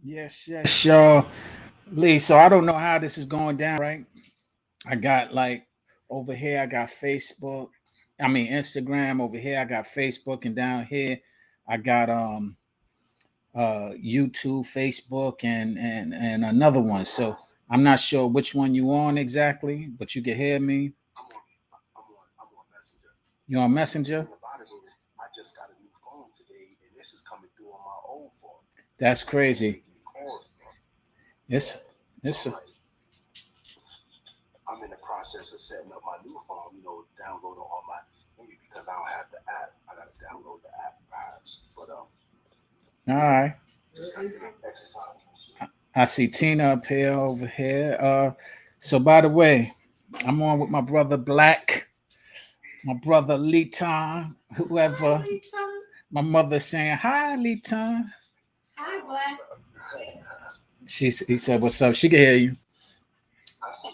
Yes, y'all. Lee, so I don't know how this is going down, right? I got like over here, I got Facebook. I mean Instagram over here. I got Facebook, and down here, I got YouTube, Facebook, and another one. So I'm not sure which one you on exactly, but you can hear me. I'm on Messenger. You on And the Messenger? thing about it is, I just got a new phone today, and this is coming through on my old phone, That's and it won't crazy. make me record, bro. It's Yeah. So it's I'm like, I'm in the process of setting up my new phone. Downloading all my maybe because I don't have the app. I gotta download the app perhaps. But all yeah, right. just gotta get exercise. I see Tina up here over here. So by the way, I'm on with my brother Black, my brother Leeton, Hi, whoever. Lisa. My mother saying hi, Leeton. Hi, Oh, Black. He said, "What's up?" She can hear you. I see.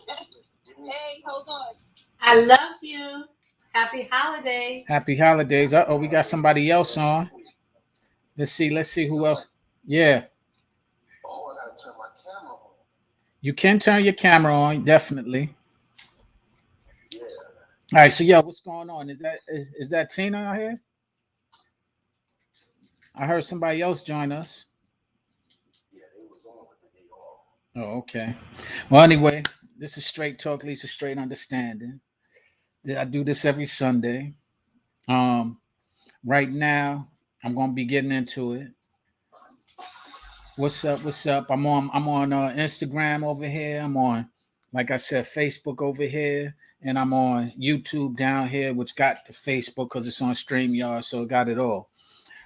Hey, hold on. I love you. Happy holiday. Happy holidays. Oh, we got somebody else on. Let's see who else. Somebody. Yeah, Oh, I gotta turn my camera on. you can turn your camera on, definitely. Yeah, All right, so yeah, what's going on? Is that Tina out here? I heard somebody else join us. yeah, they were going with the day off. Oh, okay. Well, anyway, this is Straight Talk, Lisa Straight Understanding. I do this every Sunday. Um, right now, I'm gonna be getting into it. What's up? What's up? I'm on Instagram over here. I'm on, like I said, Facebook over here, and I'm on YouTube down here, which got the Facebook because it's on StreamYard, so it got it all.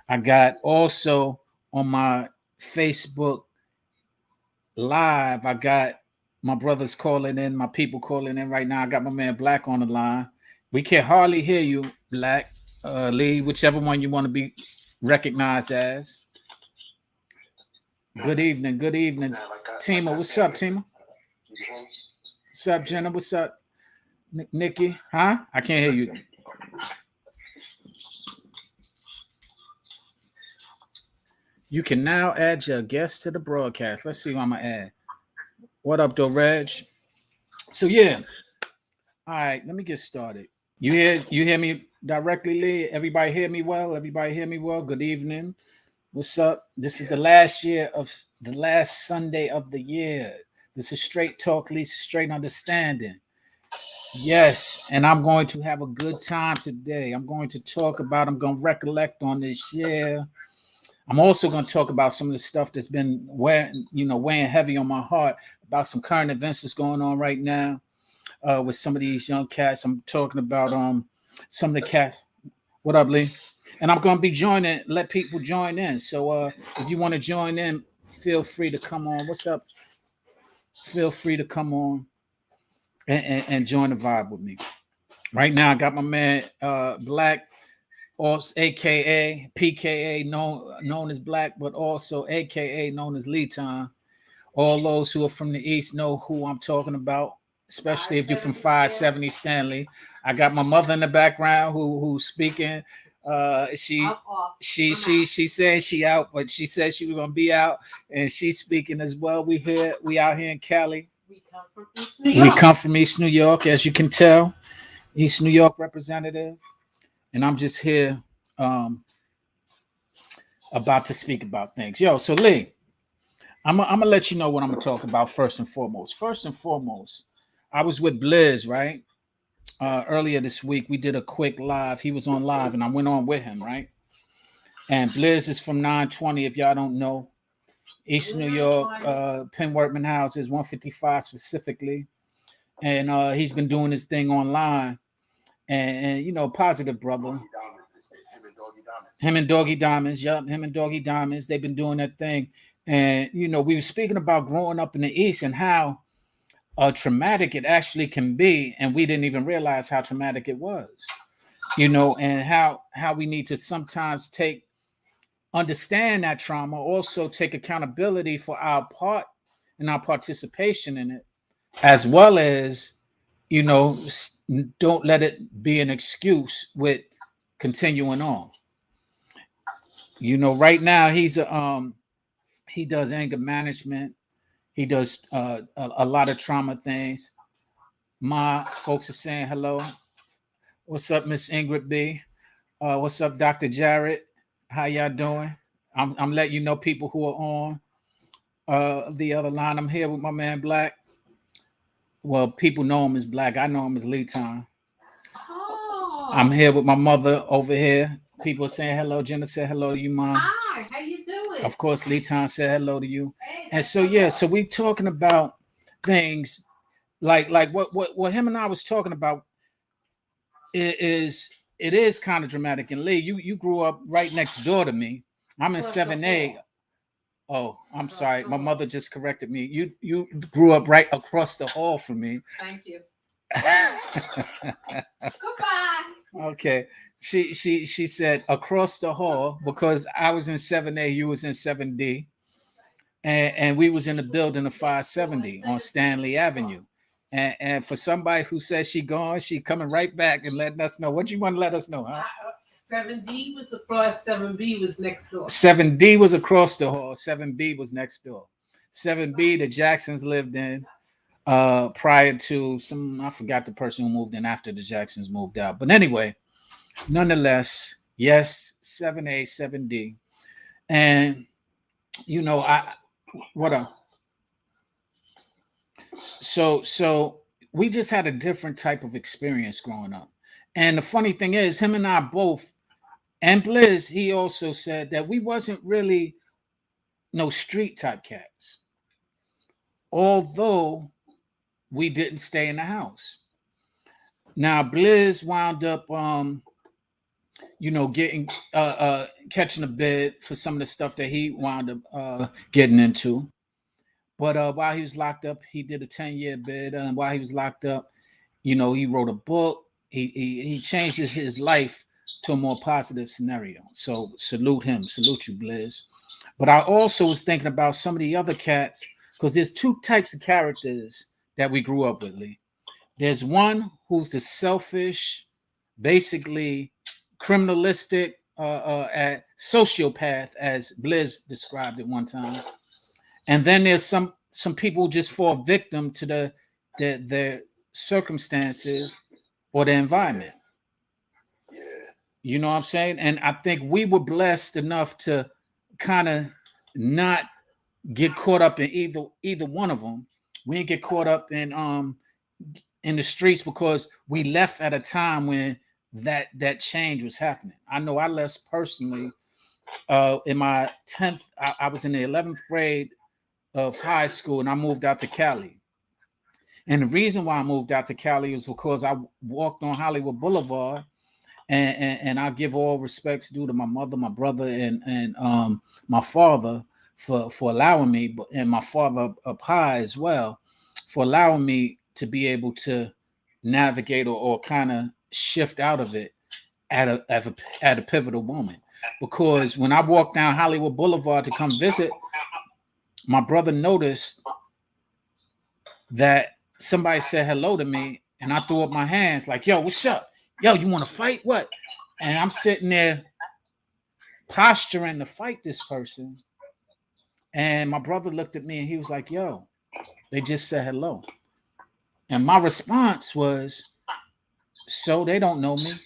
I got also on my Facebook Live. I got my brothers calling in, my people calling in right now. I got my man Black on the line. We can hardly hear you, Black, Lee, whichever one you want to be recognized as. Good evening, Now, like Tima. I What's up, stated, Tima? you can hear me? What's up, Jenna? What's up, Nikki? Huh? I can't hear you. You can now add your guest to the broadcast. Let's see who I'm gonna add. What up, though, Reg? So yeah, all right. Let me get started. You hear me directly, Lee? Everybody hear me well? Everybody hear me well? Good evening. What's up? This is Yeah. the last year of the last Sunday of the year. This is Straight Talk, Lisa Straight Understanding. Yes, and I'm going to have a good time today. I'm going to talk about, I'm going to recollect on this year. I'm also going to talk about some of the stuff that's been weighing heavy on my heart, about some current events that's going on right now with some of these young cats. I'm talking about some of the cats. What up, Lee? And I'm going to be joining, let people join in. So if you want to join in, feel free to come on. What's up? Feel free to come on and join the vibe with me. Right now, I got my man Black, also aka PKA, known as Black, but also aka known as Leeton. All those who are from the East know who I'm talking about, especially if you're from 570 Stanley. I got my mother in the background who's speaking. She I'm off. she said she out, but she said she was gonna be out, and she's speaking as well. We out here in Cali. We come from East New We York. come from East New York, as you can tell, East New York representative, and I'm just here um, about to speak about things. Yo, so Lee, I'm gonna let you know what I'm gonna talk about first and foremost. First and foremost, I was with Blizz, right? Earlier this week, we did a quick live. He was on live, and I went on with him, right? And Blizz is from 920. If y'all don't know, East New York, Penn Workman House is 155 specifically, and he's been doing his thing online. And positive brother. Doggy Diamonds. Him and Doggy Diamonds. Him and Doggy Diamonds, yup, him and Doggy Diamonds. They've been doing that thing, and we were speaking about growing up in the East and how traumatic it actually can be, and we didn't even realize how traumatic it was. And how we need to sometimes understand that trauma, also take accountability for our part and our participation in it, as well as don't let it be an excuse with continuing on. Right now He does anger management. He does a lot of trauma things. My folks are saying hello. What's up, Miss Ingrid B? What's up, Dr. Jarrett? How y'all doing? I'm letting you know people who are on the other line. I'm here with my man Black. Well, people know him as Black. I know him as Lee Time. Oh. I'm here with my mother over here. People are saying hello. Jenna said hello to you, Mom. Hi, how you doing? Of course, Lee Time said hello to you. Hey, And so yeah, so we talking about things like what him and I was talking about is it is kind of dramatic. And Lee, you grew up right next door to me. I'm in 7A. Oh, I'm sorry. My mother just corrected me. You grew up right across the hall from me. Thank you. Goodbye. Okay. She said across the hall because I was in 7A, you was in 7D. And we was in the building of 570 on Stanley Avenue. And for somebody who says she gone, she coming right back and letting us know. What you want to let us know, huh? 7D was across, 7B was next door. 7D was across the hall, 7B was next door. 7B, the Jacksons lived in prior to I forgot the person who moved in after the Jacksons moved out. But anyway, nonetheless, yes, 7A, 7D. And, you know, what up? So we just had a different type of experience growing up. And the funny thing is, him and I both, and Blizz, he also said that we wasn't really no street type cats. Although we didn't stay in the house. Now Blizz wound up getting catching a bid for some of the stuff that he wound up getting into. But while he was locked up, he did a 10-year bid. And while he was locked up, he wrote a book. He changed his life to a more positive scenario. So salute him. Salute you, Blizz. But I also was thinking about some of the other cats, because there's two types of characters that we grew up with, Lee. There's one who's the selfish, basically criminalistic, sociopath, as Blizz described it one time. And then there's some people who just fall victim to the circumstances or the environment. Yeah. You know what I'm saying? And I think we were blessed enough to kind of not get caught up in either one of them. We didn't get caught up in the streets because we left at a time when that change was happening. I know I left personally in my 10th. I was in the 11th grade of high school, and I moved out to Cali. And the reason why I moved out to Cali was because I walked on Hollywood Boulevard, and I give all respects due to my mother, my brother, and my father for allowing me, and my father up high as well, for allowing me to be able to navigate or kind of shift out of it at a pivotal moment. Because when I walked down Hollywood Boulevard to come visit, my brother noticed that somebody said hello to me, and I threw up my hands like, yo, what's up? Yo, you want to fight? What? And I'm sitting there posturing to fight this person. And my brother looked at me and he was like, yo, they just said hello. And my response was, so they don't know me?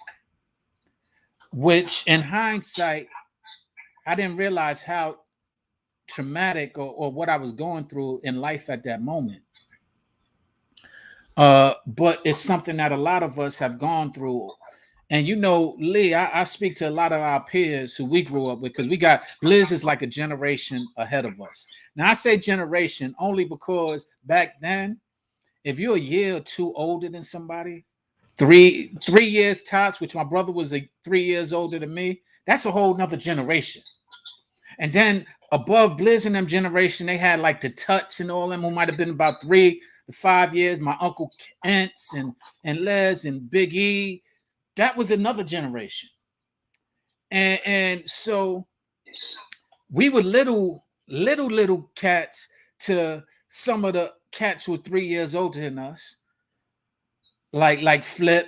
Which in hindsight, I didn't realize how traumatic or what I was going through in life at that moment. But it's something that a lot of us have gone through. And Lee, I speak to a lot of our peers who we grew up with, because we got Blizz is like a generation ahead of us. Now I say generation only because back then, if you're a year or two older than somebody, three years tops, which my brother was 3 years older than me, that's a whole nother generation. And then above Blizz and them generation, they had like the Tuts and all them who might have been about 3 to 5 years. My Uncle Ents and Les and Big E. That was another generation. And so we were little cats to some of the cats who were 3 years older than us. Like Flip.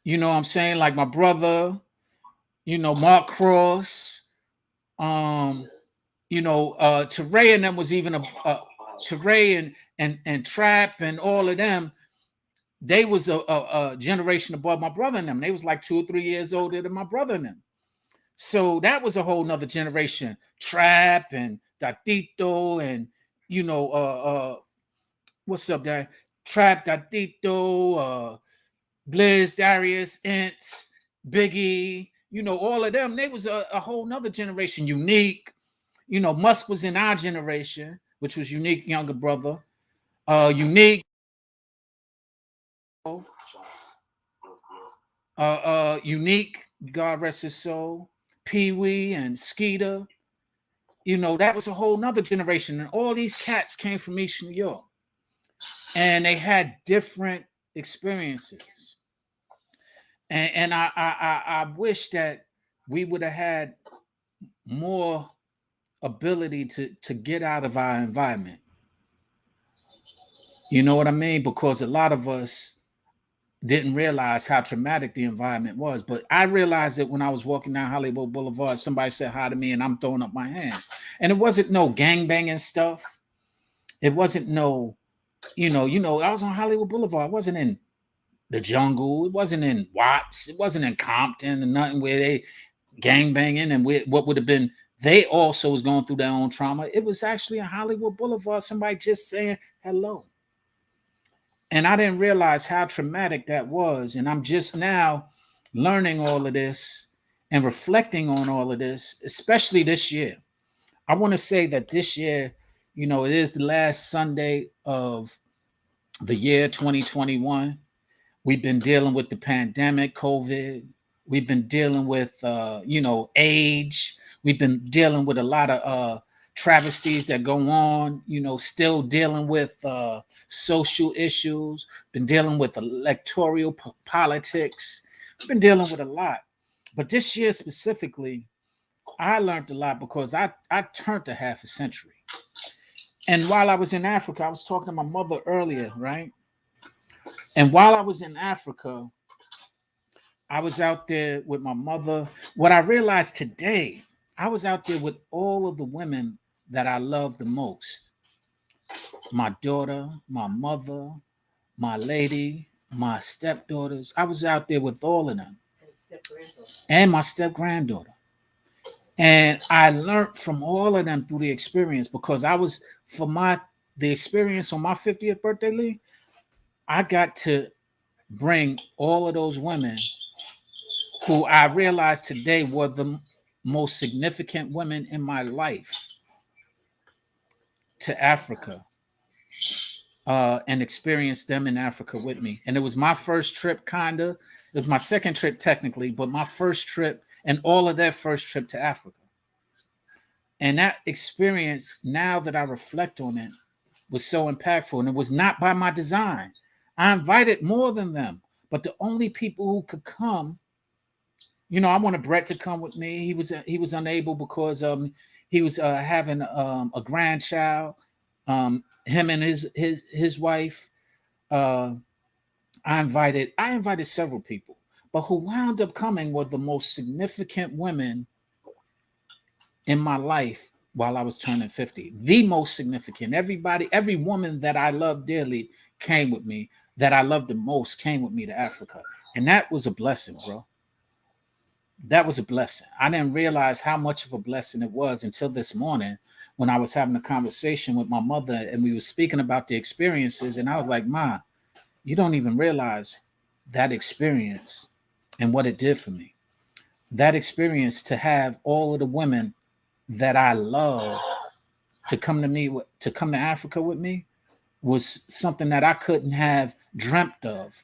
You know what I'm saying? Like my brother, Mark Cross. Teray and them was even a Teray and Trap and all of them. They was a generation above my brother and them. They was like 2 or 3 years older than my brother and them. So that was a whole nother generation. Trap and Datito and what's up, guy? Trap, Datito, Blizz, Darius, Ints, Biggie, all of them. They was a whole nother generation. Unique. Musk was in our generation, which was Unique younger brother. Unique. Unique, God rest his soul. Pee Wee and Skeeter. That was a whole nother generation. And all these cats came from East New York. And they had different experiences. And I wish that we would have had more ability to get out of our environment. You know what I mean? Because a lot of us didn't realize how traumatic the environment was. But I realized it when I was walking down Hollywood Boulevard. Somebody said hi to me and I'm throwing up my hand. And it wasn't no gangbanging stuff. It wasn't no, I was on Hollywood Boulevard. I wasn't in the jungle. It wasn't in Watts. It wasn't in Compton and nothing where they gangbanging and what would have been. They also was going through their own trauma. It was actually on Hollywood Boulevard. Somebody just saying hello. And I didn't realize how traumatic that was. And I'm just now learning all of this and reflecting on all of this, especially this year. I want to say that this year, it is the last Sunday of the year 2021. We've been dealing with the pandemic, COVID. We've been dealing with, age. We've been dealing with a lot of travesties that go on, still dealing with social issues, been dealing with electoral politics. We've been dealing with a lot. But this year specifically, I learned a lot because I turned a half a century. And while I was in Africa, I was talking to my mother earlier, right? And while I was in Africa, I was out there with my mother. What I realized today, I was out there with all of the women that I love the most. My daughter, my mother, my lady, my stepdaughters. I was out there with all of them. And my step granddaughter. And I learned from all of them through the experience because I was, the experience on my 50th birthday, Lee, I got to bring all of those women who I realized today were the most significant women in my life to Africa and experience them in Africa with me. And it was my first trip, kind of. It was my second trip, technically, but my first trip and all of their first trip to Africa. And that experience, now that I reflect on it, was so impactful. And it was not by my design. I invited more than them, but the only people who could come, I wanted Brett to come with me. He was unable because he was having a grandchild. Him and his wife. I invited several people, but who wound up coming were the most significant women in my life while I was turning 50. The most significant. Every woman that I love dearly came with me. That I loved the most came with me to Africa, and that was a blessing, bro. That was a blessing. I didn't realize how much of a blessing it was until this morning when I was having a conversation with my mother and we were speaking about the experiences. And I was like, Ma, you don't even realize that experience and what it did for me. That experience to have all of the women that I love to come to Africa with me was something that I couldn't have dreamt of.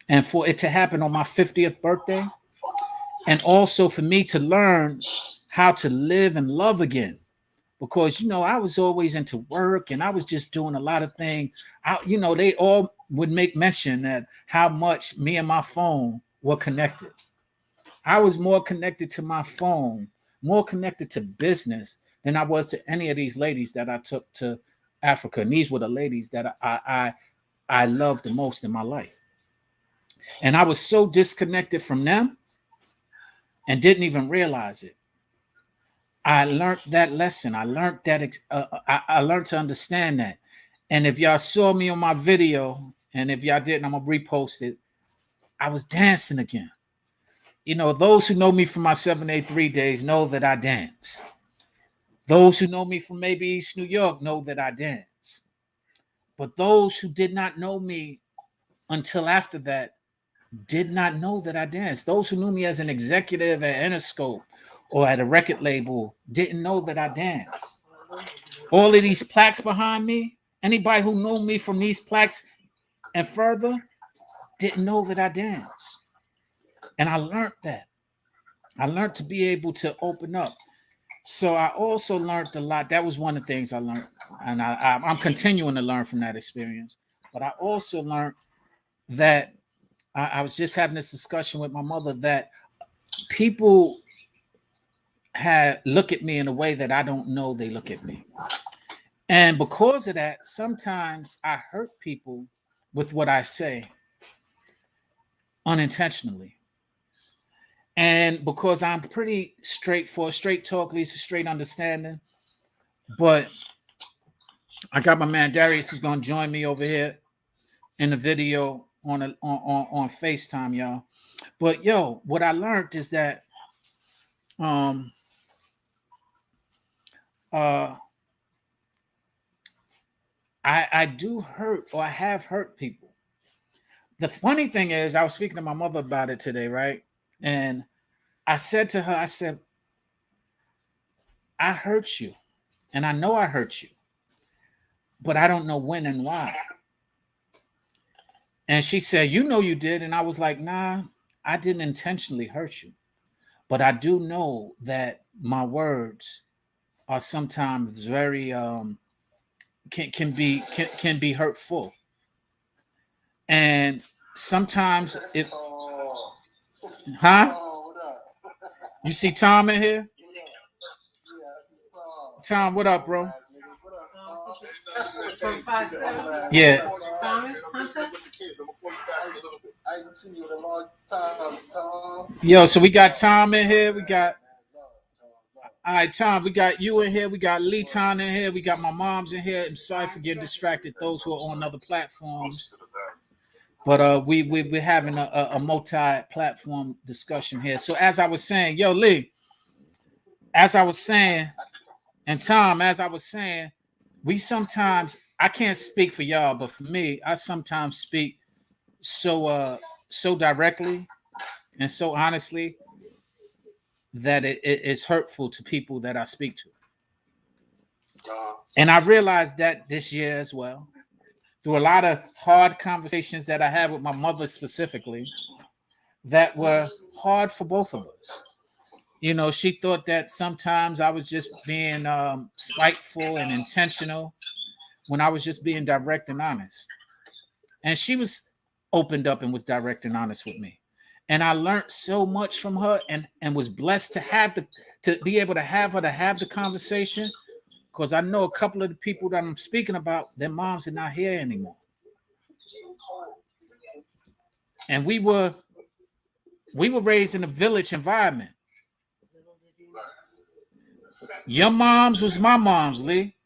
And for it to happen on my 50th birthday, and also for me to learn how to live and love again. Because, I was always into work and I was just doing a lot of things. They all would make mention that how much me and my phone were connected. I was more connected to my phone, more connected to business than I was to any of these ladies that I took to Africa. And these were the ladies that I loved the most in my life. And I was so disconnected from them and didn't even realize it. I learned that lesson. I learned that. I learned to understand that. And if y'all saw me on my video, and if y'all didn't, I'm gonna repost it. I was dancing again. You know, those who know me from my 783 days know that I dance. Those who know me from maybe East New York know that I dance. But those who did not know me until after that did not know that I danced. Those who knew me as an executive at Interscope or at a record label didn't know that I danced. All of these plaques behind me, anybody who knew me from these plaques and further didn't know that I danced. And I learned that. I learned to be able to open up. So I also learned a lot. That was one of the things I learned. And I'm continuing to learn from that experience. But I also learned that I was just having this discussion with my mother that people look at me in a way that I don't know they look at me. And because of that, sometimes I hurt people with what I say unintentionally. And because I'm pretty straightforward, straight talk leads to straight understanding. But I got my man Darius who's gonna join me over here in the video on FaceTime, y'all. But yo, what I learned is that um uh I do hurt or I have hurt people. The funny thing is, I was speaking to my mother about it today, right? And I said to her, I said, I hurt you. And I know I hurt you, but I don't know when and why. And she said, you know you did. And I was like, nah, I didn't intentionally hurt you. But I do know that my words are sometimes very can be hurtful. And sometimes it huh? You see Tom in here? Tom, what up, bro? From 5'7". Yeah. Thomas Hunter. Yo, so we got Tom in here. We got all right, Tom. We got you in here. We got Lee Tom in here. We got my mom's in here. I'm sorry for getting distracted. Those who are on other platforms, but we're having a multi-platform discussion here. So as I was saying, yo, Lee, as I was saying, and Tom, as I was saying, we sometimes I can't speak for y'all, but for me, I sometimes speak so directly and so honestly that it's hurtful to people that I speak to. And I realized that this year as well, through a lot of hard conversations that I had with my mother specifically, that were hard for both of us. You know, she thought that sometimes I was just being spiteful and intentional when I was just being direct and honest. And she was opened up and was direct and honest with me. And I learned so much from her and was blessed to have to be able to have her to have the conversation because I know a couple of the people that I'm speaking about, their moms are not here anymore. And we were raised in a village environment. Your moms was my moms, Lee.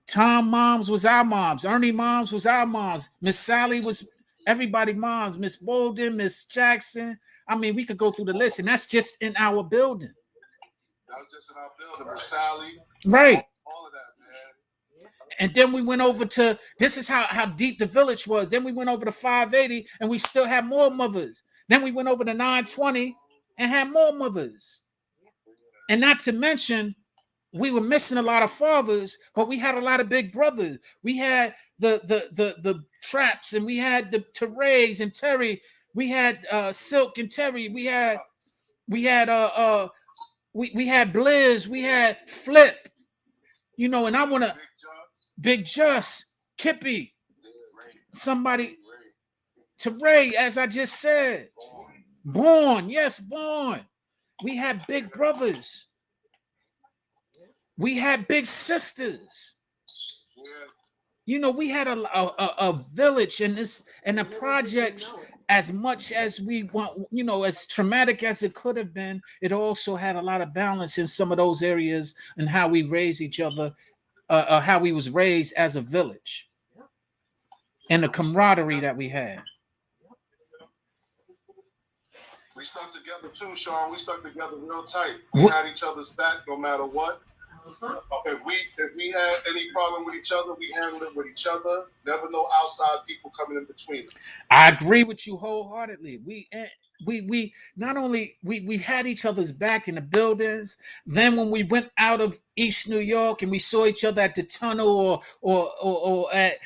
Tom moms was our moms. Ernie moms was our moms. Miss Sally was everybody moms. Miss Bolden, Miss Jackson. I mean, we could go through the list, and that's just in our building. That was just in our building. Miss Sally. Right. All of that, man. And then we went over to, this is how deep the village was. Then we went over to 580, and we still had more mothers. Then we went over to 920 and had more mothers. And not to mention, we were missing a lot of fathers, but we had a lot of big brothers. We had the Traps, and we had the Terrays and Terry. We had Silk and Terry. We had Blizz. We had Flip. You know, and I want to Big Just, Kippy, somebody Teray, as I just said. Born, yes, Born. We had big brothers. We had big sisters. You know, we had a village and the projects as much as we want, as traumatic as it could have been, it also had a lot of balance in some of those areas and how we raise each other, how we was raised as a village, and the camaraderie that we had. We stuck together too, Sean. We stuck together real tight. We had each other's back no matter what. If we had any problem with each other, we handled it with each other. Never no outside people coming in between us. I agree with you wholeheartedly. We not only we had each other's back in the buildings. Then when we went out of East New York and we saw each other at the tunnel or at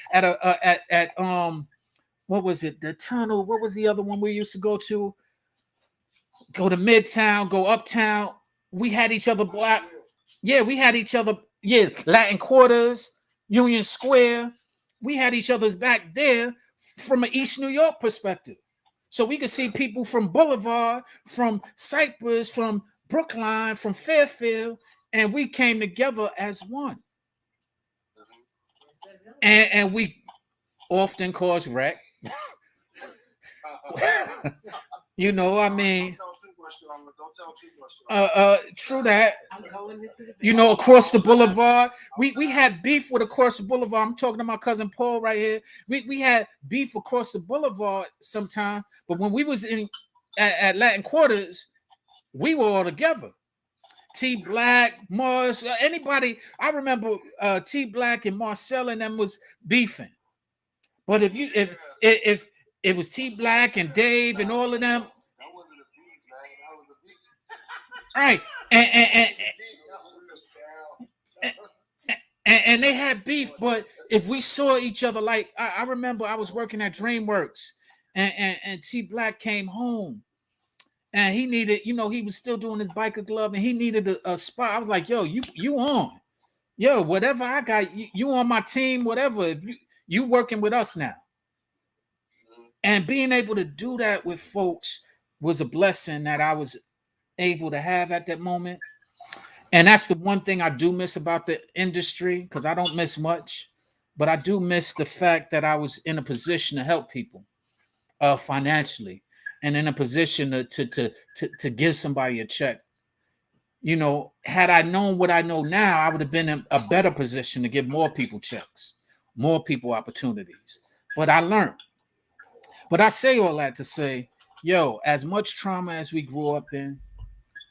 what was it, the tunnel? What was the other one we used to go to? Go to Midtown, go uptown. We had each other block. Yeah, we had each other. Yeah, Latin Quarters, Union Square. We had each other's back there from an East New York perspective. So we could see people from Boulevard, from Cypress, from Brookline, from Fairfield, and we came together as one. And we often caused wreck. I mean, don't tell too much. True that. Across the boulevard, we had beef with across the boulevard. I'm talking to my cousin Paul right here. We had beef across the boulevard sometime, but when we was at Latin Quarters, we were all together. T Black, Mars, anybody. I remember T Black and Marcel and them was beefing. But if it was T Black and Dave and all of them. That wasn't a beef, man. That was a beef. Right. And they had beef, but if we saw each other, like I remember I was working at DreamWorks and T Black came home and he needed, he was still doing his biker glove and he needed a spot. I was like, yo, you on. Yo, whatever I got, you on my team, whatever. If you working with us now. And being able to do that with folks was a blessing that I was able to have at that moment. And that's the one thing I do miss about the industry, because I don't miss much, but I do miss the fact that I was in a position to help people financially and in a position to give somebody a check. Had I known what I know now, I would have been in a better position to give more people checks, more people opportunities. But I learned. But I say all that to say, as much trauma as we grew up in,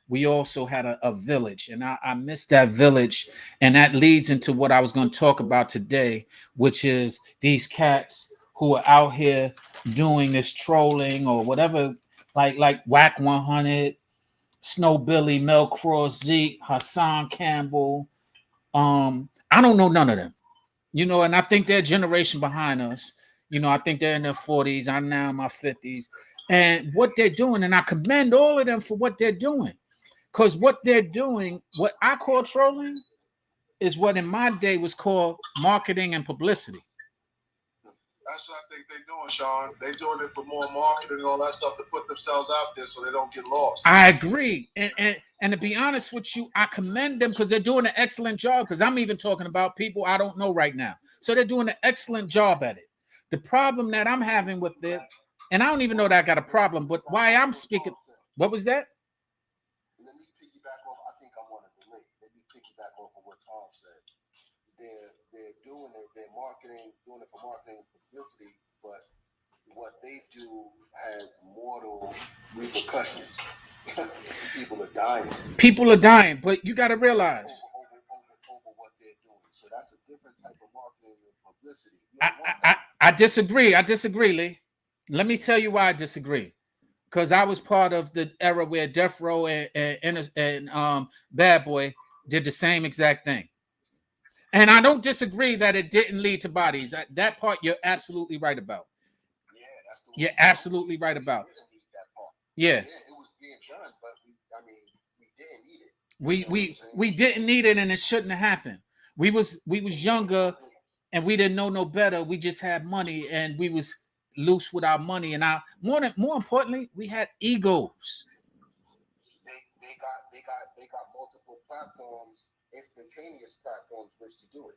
we also had a village. And I miss that village. And that leads into what I was going to talk about today, which is these cats who are out here doing this trolling or whatever, like Whack 100, Snow Billy, Mel Cross, Zeke, Hassan Campbell. I don't know none of them, and I think they're a generation behind us. I think they're in their 40s. I'm now in my 50s. And what they're doing, and I commend all of them for what they're doing. Because what they're doing, what I call trolling, is what in my day was called marketing and publicity. That's what I think they're doing, Sean. They're doing it for more marketing and all that stuff to put themselves out there so they don't get lost. I agree. And to be honest with you, I commend them because they're doing an excellent job. Because I'm even talking about people I don't know right now. So they're doing an excellent job at it. The problem that I'm having with it, and I don't even know that I got a problem, but why I'm speaking, what was that? Let me piggyback off. I think I'm on a delay. Let me piggyback off of what Tom said. They're doing it. They're doing it for marketing and publicity, but what they do has mortal repercussions. People are dying. People are dying, but you got to realize over what they're doing. So that's a different type of marketing and publicity. I disagree. I disagree, Lee. Let me tell you why I disagree. Because I was part of the era where Death Row and Bad Boy did the same exact thing. And I don't disagree that it didn't lead to bodies. That part you're absolutely right about. Yeah, that's the You're absolutely right about. Yeah. It was being done, but we didn't need it. We didn't need it, and it shouldn't have happened. We was younger, and we didn't know no better. We just had money, and we was loose with our money. And more importantly, we had egos. they got multiple platforms, instantaneous platforms, which to do it.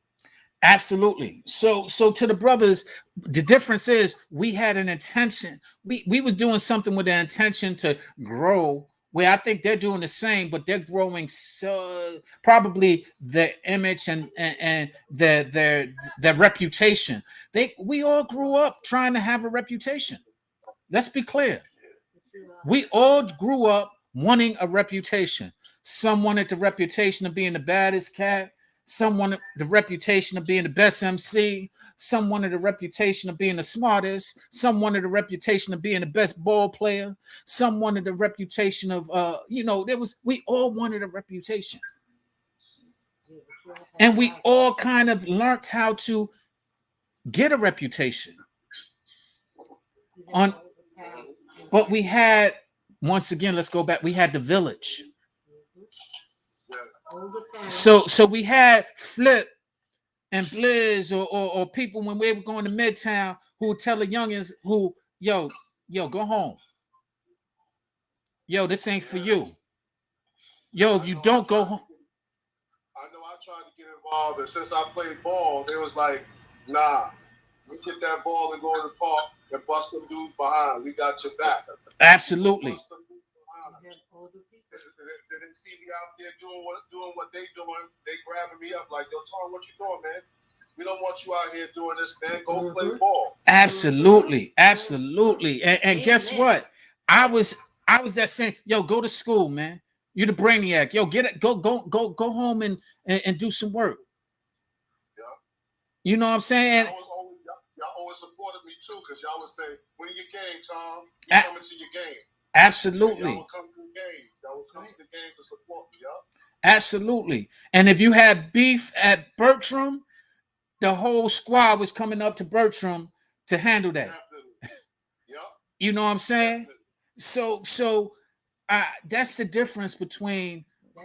Absolutely. So to the brothers, the difference is we had an intention. We was doing something with the intention to grow. Where I think they're doing the same, but they're growing so probably the image and their reputation. We all grew up trying to have a reputation. Let's be clear. We all grew up wanting a reputation. Some wanted the reputation of being the baddest cat. Some wanted the reputation of being the best MC. Some wanted the reputation of being the smartest. Some wanted the reputation of being the best ball player. Some wanted the reputation of we all wanted a reputation. And we all kind of learned how to get a reputation. But we had, once again, let's go back. We had the village. So we had Flip and Blizz or people when we were going to Midtown who would tell the youngins yo, go home. Yo, this ain't for you. Yo, if you don't go home. I know I tried to get involved, and since I played ball, they was like, nah, you get that ball and go to the park and bust them dudes behind. We got your back. Absolutely. They didn't see me out there doing what they doing. They grabbing me up like, yo, Tom, what you doing, man? We don't want you out here doing this, man. Go play ball. Absolutely. And guess what? I was that saying, yo, go to school, man. You the brainiac. Yo, get it. Go home and do some work. Yeah. You know what I'm saying? Y'all always supported me too, because y'all would say, when your game, Tom, you coming to your game. Absolutely. Y'all would come to the game. Y'all would come to the game to support me, yeah. Absolutely. And if you had beef at Bertram, the whole squad was coming up to Bertram to handle that. Yep. You know what I'm saying? Definitely. So that's the difference between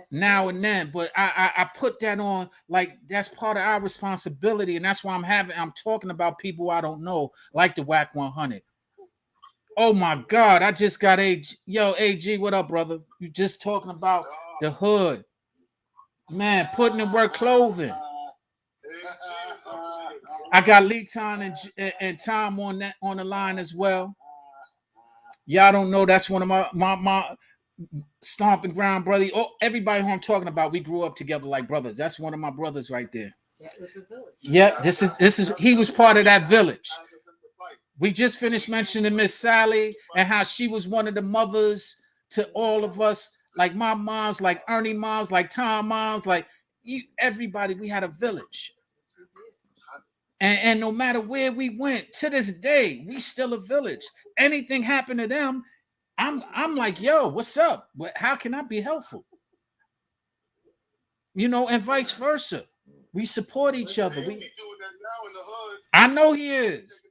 now and then. But I put that on like that's part of our responsibility, and that's why I'm talking about people I don't know, like the Whack 100. Oh my God, I just got AG, what up, brother? You just talking about the hood. Man, putting in work clothing. I got Lee Ton and Tom on the line as well. Y'all don't know that's one of my stomping ground brother. Oh, everybody who I'm talking about, we grew up together like brothers. That's one of my brothers right there. That was a village. Yeah, this is he was part of that village. We just finished mentioning Miss Sally and how she was one of the mothers to all of us, like my moms, like Ernie moms, like Tom moms, like everybody. We had a village. And no matter where we went, to this day, we still a village. Anything happened to them, I'm like, yo, what's up? How can I be helpful? You know, and vice versa. We support each other. I know he is.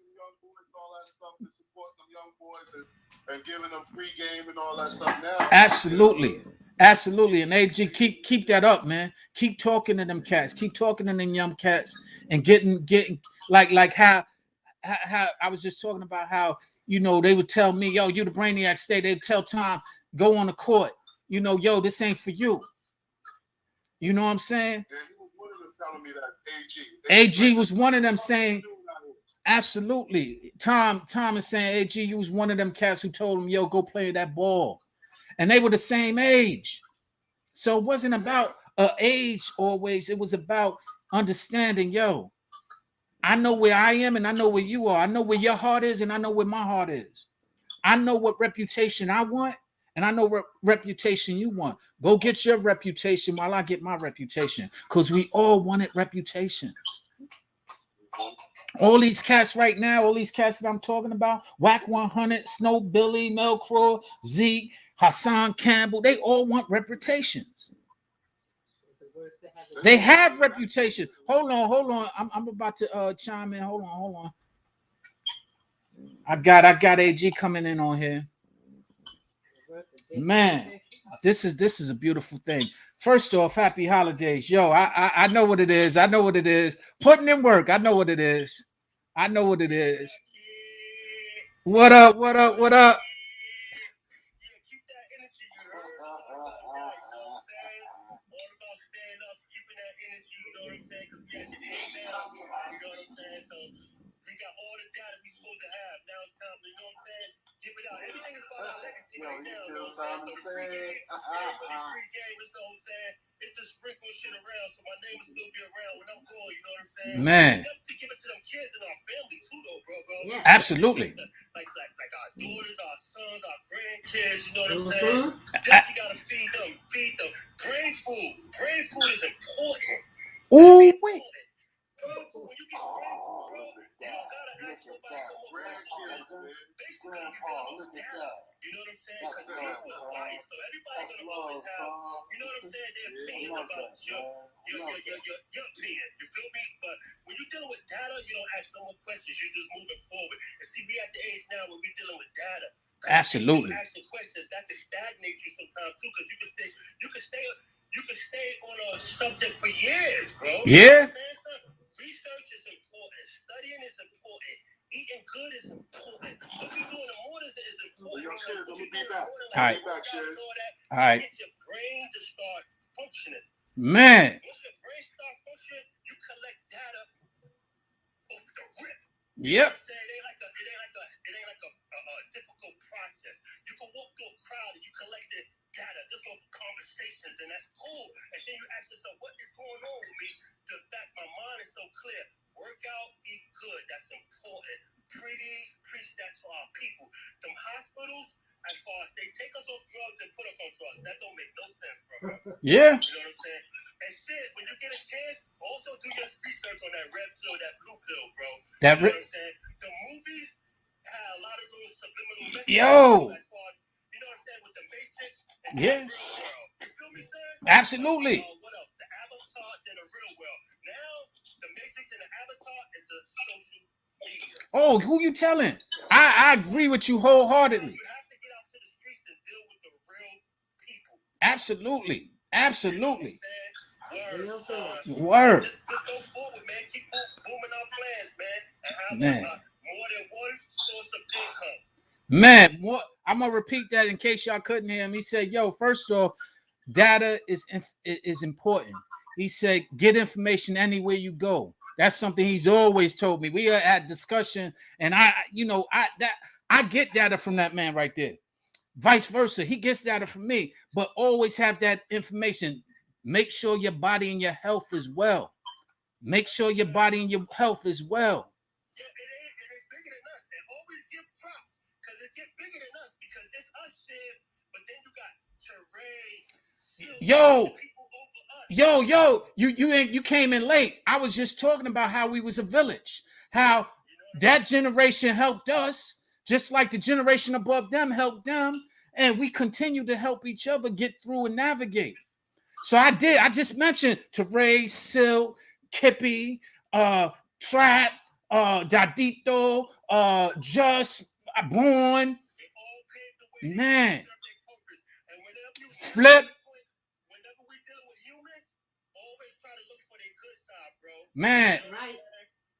And giving them free game and all that stuff now. Absolutely. And AG, keep that up, man. Keep talking to them cats. Keep talking to them young cats and getting like how I was just talking about how, you know, they would tell me, yo, you the brainiac state. They'd tell Tom, go on the court. You know, yo, this ain't for you. You know what I'm saying? Yeah, he was one of them telling me that AG was one of them saying, absolutely. Tom is saying, AG, you was one of them cats who told him, yo, go play that ball. And they were the same age. So it wasn't about age always. It was about understanding, yo, I know where I am and I know where you are. I know where your heart is and I know where my heart is. I know what reputation I want and I know what reputation you want. Go get your reputation while I get my reputation, because we all wanted reputations. All these cats right now, all these cats that I'm talking about, Whack 100, Snow Billy, Melcrow, Zeke, Hassan Campbell, they all want reputations. They have reputation. Hold on. I'm about to chime in. Hold on. I got AG coming in on here. Man, this is a beautiful thing. First off, happy holidays. Yo, I know what it is. Putting in work. I know what it is. What up? know what I'm saying? Because we at the end now, you know what I'm saying? So we got all the data we supposed to have. Now it's time to, you know what I'm saying? Give it out. Everything is about our legacy right now. You know what I'm saying? So the free game, it ain't really free game. It's know what I'm saying? It's just sprinkle shit around, so my name will still be around when I'm gone. You know what I'm saying? Man. We have to give it to them kids and our family too, though, bro. Yeah. Absolutely. Like our daughters, our sons, our grandkids. You know what I'm saying? Definitely gotta feed them. Feed them. Brain food. Brain food is important. Ooh, wait. Brain food. When you get brain food, bro, you don't gotta ask nobody no more questions. Basically, you're dealing with data. You know what I'm saying? Because people is biased, so everybody gonna always have, you know what I'm saying, their opinion about your opinion. You feel me? But when you're dealing with data, you don't ask no more questions. You're just moving forward. And see, we at the age now where we're dealing with data. Absolutely. You asking questions that can stagnate you sometimes too, because you can stay on a subject for years, bro. Yeah. You know what I'm saying? So, research is important. Studying is important. Eating good is important. What you do in the mornings is important. Yo, Shiz, let me be back. All right. All right. Get your brain to start functioning. Man. Once your brain starts functioning, you collect data off the rip. Yep. It ain't like a difficult process. You can walk through a crowd and you collected data just off conversations, and that's cool. And then you ask yourself, what is going on with me? The fact my mind is so clear. Work out, eat good. That's important. Preach that to our people. Them hospitals, as far as they take us off drugs and put us on drugs, that don't make no sense, bro. Yeah. You know what I'm saying? And shit, when you get a chance, also do your research on that red pill, that blue pill, bro. That you know what I'm saying? The movies had a lot of little subliminal messages. Yo. As far as, you know what I'm saying, with the Matrix and Yeah. the real world. You feel me, sir? Absolutely. What else? The Avatar, then the real world. Now, the Matrix and the Avatar is the social media. Oh, who you telling? I agree with you wholeheartedly. You have to get out to the streets and deal with the real people. Absolutely. Absolutely. Word. Just go forward, man. Keep booming our plans, man. And have more than one source of income. Man, I'm gonna repeat that in case y'all couldn't hear him. He said, "Yo, first off, data is important." He said, "Get information anywhere you go." That's something he's always told me. We are at discussion, and I get data from that man right there. Vice versa, he gets data from me, but always have that information. Make sure your body and your health is well. Make sure your body and your health is well. Yeah, it is bigger than us. And always give props, because it gets bigger than us, because it's us, Shiz, but then you got Teray, you came in late. I was just talking about how we was a village, how that generation helped us, just like the generation above them helped them, and we continue to help each other get through and navigate. So I just mentioned Teray, Sil, Kippy, Trap, Dadito, Just, Born, man, Flip. Man, Right.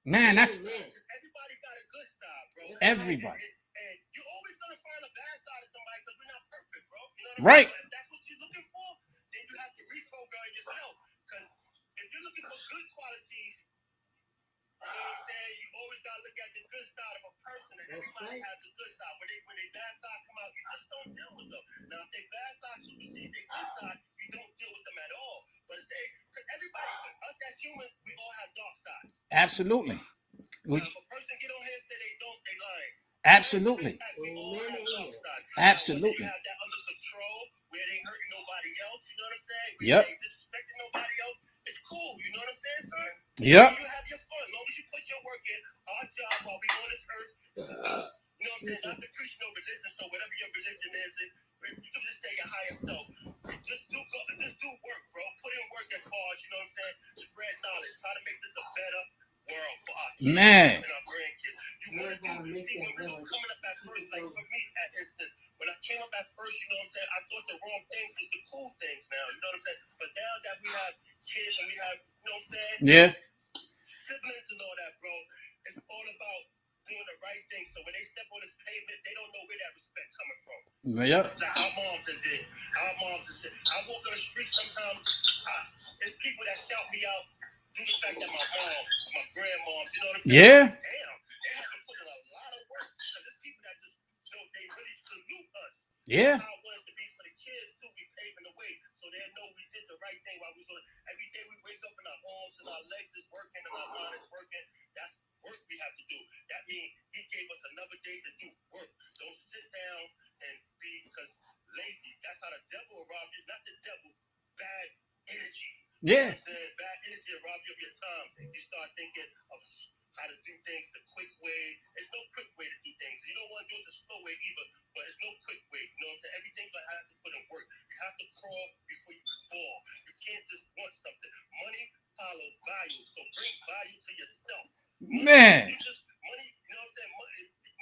Man, that's everybody got a good side, bro. Everybody. And you're always gonna find a bad side of somebody because we're not perfect, bro. You know what Right. I mean? If that's what you're looking for, then you have to reprogram yourself. Because if you're looking for good qualities, you know what I'm saying? You always gotta look at the good side of a person, and everybody has a good side. When they bad side come out, you just don't deal with them. Now, if they bad side supersede their good side, you don't deal with them at all. But because everybody, us as humans, we all have dark sides. Absolutely. Now, if a person get on here and say they don't, they lying. Absolutely. We all have dark sides. Absolutely. You have that under control where they ain't hurting nobody else. You know what I'm saying? Where Yep. they ain't disrespecting nobody else. It's cool. You know what I'm saying, son? Yep. You have your fun. As long as you put your work in, our job while we on this earth, you know what I'm saying? Not to preach no religion, so whatever your religion is, you can just say your higher self. Just do work, bro. Put in work as far as, you know what I'm saying? Spread knowledge. Try to make this a better world for our kids Man. and our grandkids. You want to do, see, when we was coming up at first, like for me, at instance, when I came up at first, you know what I'm saying, I thought the wrong things was the cool things now, you know what I'm saying? But now that we have kids and we have, you know what I'm saying? Yeah. Siblings and all that, bro. It's all about doing the right thing. So when they step on this pavement, they don't know where that respect coming from. Yep. Like our moms and did. Our moms and shit. I walk on the street sometimes. There's people that shout me out due to the fact that my mom, my grandmoms, you know what I'm saying? Yeah. Damn, they have to put in a lot of work because there's people that just, you know, they really salute us. Yeah. That's how I want it to be for the kids too. We paving the way so they know we did the right thing while we was doing. Every day we wake up and our arms and our legs is working and our mind is working. That's work we have to do. That means he gave us another day to do work. Don't sit down and be because lazy. That's how the devil will rob you. Not the devil, bad energy. Yeah. You know what I'm saying? Bad energy will rob you of your time. You start thinking of how to do things the quick way. There's no quick way to do things. You don't want to do it the slow way either, but there's no quick way. You know what I'm saying? Everything but have to put in work. You have to crawl before you fall. You can't just want something. Money follow value. So bring value to yourself. Man. You just money, you know what I'm saying?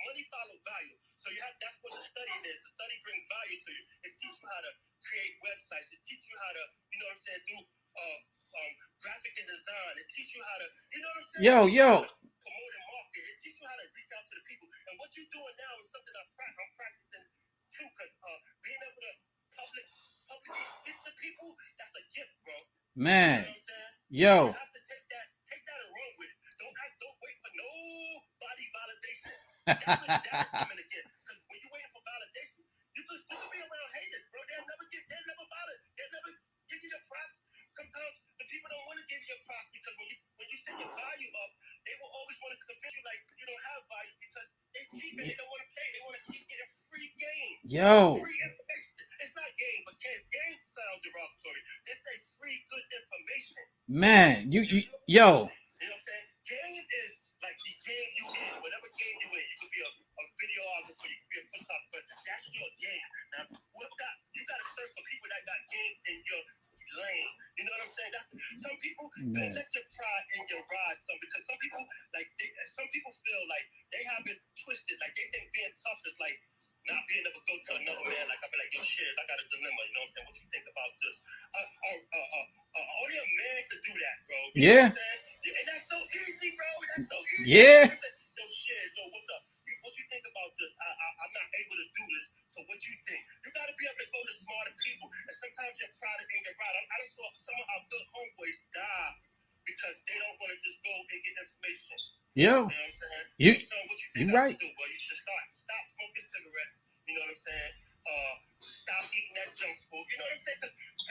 Money follow value. So you have that's what the study is. The study brings value to you. It teaches you how to create websites. It teaches you how to, you know what I'm saying, do graphic and design. It teaches you how to, you know what I'm saying? Yo. Promote and market. It teaches you how to reach out to the people. And what you're doing now is something I'm practicing too, because being able to publicly speak to people, that's a gift, bro. Man. You know what I'm saying? Yo. You have to take that and run with it. Don't wait for nobody validation. That's when doubt coming again. Because when you're waiting for validation, you can be around haters, bro. They'll never give you your props. Sometimes the people don't want to give you your props because when you set your value up, they will always want to convince you like you don't have value because they cheap and they don't want to pay. They want to keep getting free game. Yo. Free information. It's not game, but game sounds derogatory. They say free good information. Man, yo. You know what I'm saying? Game is like the game you in. Whatever game you in, you could be a videographer, you could be a photographer. That's your game. Now, you got to search for people that got game in your lane. You know what I'm saying? That's some people don't let your pride in your ride. Because some people some people feel like they have it twisted. Like they think being tough is like not being able to go to another man. Like I'll be like, yo, shit, I got a dilemma. You know what I'm saying? What you think about this? Only a man could do that, bro. You know what I'm saying? And that's so easy, bro. That's so easy. Yeah. Yo, shit. So what's up? What you think about this? I'm not able to do this. So what you think? You got to be able to go to smarter people. And sometimes your pride ain't get right. I just saw some of our good homeboys die because they don't want to just go and get information. Yo. You know what I'm saying? You what you think right. Do, well, you should stop smoking cigarettes. You know what I'm saying? Stop eating that junk food. You know what I'm saying?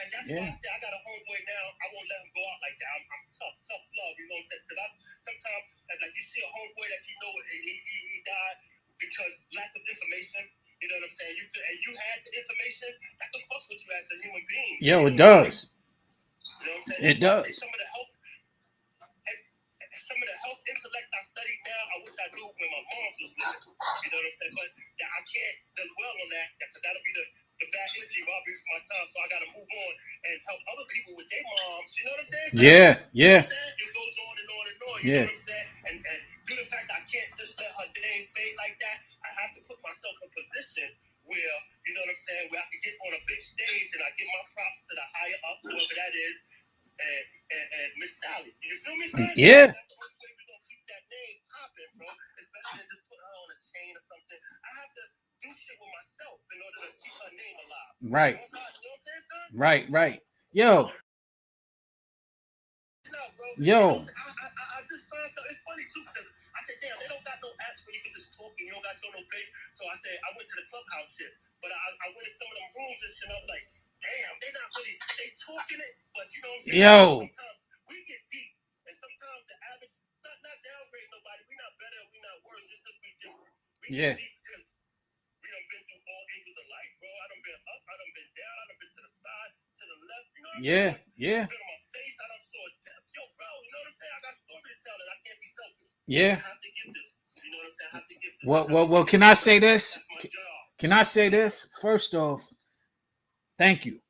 And that's why I say I got a homeboy now. I won't let him go out like that. I'm tough love. You know what I'm saying? Because sometimes like you see a homeboy that you know and he died because lack of information. You know what I'm saying? You had the information that could fuck with you as a human being. Yo, it does. You know what I'm saying? It does. Some of the health intellect I study now, I wish I knew when my mom was living. You know what I'm saying? But I can't dwell on that because that'll be the bad energy robbing for my time. So I got to move on and help other people with their moms. You know what I'm saying? Yeah. You know what I'm saying? It goes on and on and on. You know what I'm saying? And due to the fact I can't just let her name fade like that, I have to put myself in position where, you know what I'm saying, where I can get on a big stage and I give my props to the higher up, whoever that is, and Miss Sally. You feel me, son? Yeah. That's the only way we're going to keep that name popping, bro. It's better than just putting her on a chain or something. I have to do shit with myself in order to keep her name alive. Right. You know what I'm saying, son? Right. Yo. Yo. I just signed up. It's funny too because I said, damn, they don't got no apps where you can just talk and you don't got to show no face. So I said, I went to the clubhouse shit, but I went in some of them rooms and shit. And I was like, damn, they talking it, but you know what I'm saying? Yo. Sometimes we get deep, and sometimes the average, not downgrade nobody. We not better, we not worse. It's just we different. We get deep because we done been through all angles of life, bro. I done been up, I done been down, I done been to the side, to the left. You know what I'm saying? Yeah. Been on my face, I done saw death. Yo, bro, you know what I'm saying? I got story to tell, and I can't be selfish. Yeah. I have to give this. You know what I'm saying? I have to give this. Well, can I say this? That's my job. Can I say this? First off, thank you.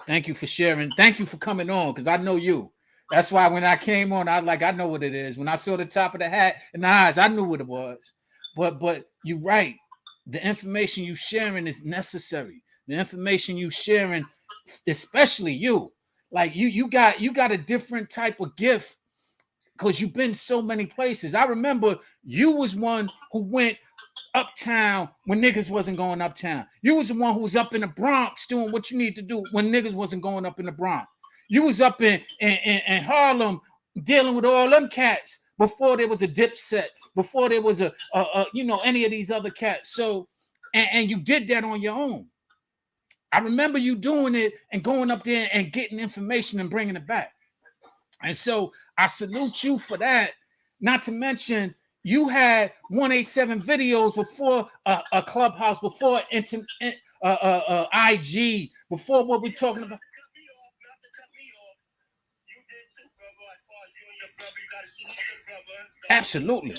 Thank you for sharing. Thank you for coming on because I know you. That's why when I came on, I know what it is. When I saw the top of the hat and the eyes, I knew what it was. But you're right. The information you sharing is necessary. The information you sharing, especially you, like you got a different type of gift because you've been so many places. I remember you was one who went uptown when niggas wasn't going uptown. You was the one who was up in the Bronx doing what you need to do when niggas wasn't going up in the Bronx. You was up in Harlem dealing with all them cats before there was a Dipset, before there was a you know, any of these other cats. So and you did that on your own. I remember you doing it and going up there and getting information and bringing it back. And so I salute you for that. Not to mention, you had 187 videos before a Clubhouse, before IG, before what we're talking about. Absolutely.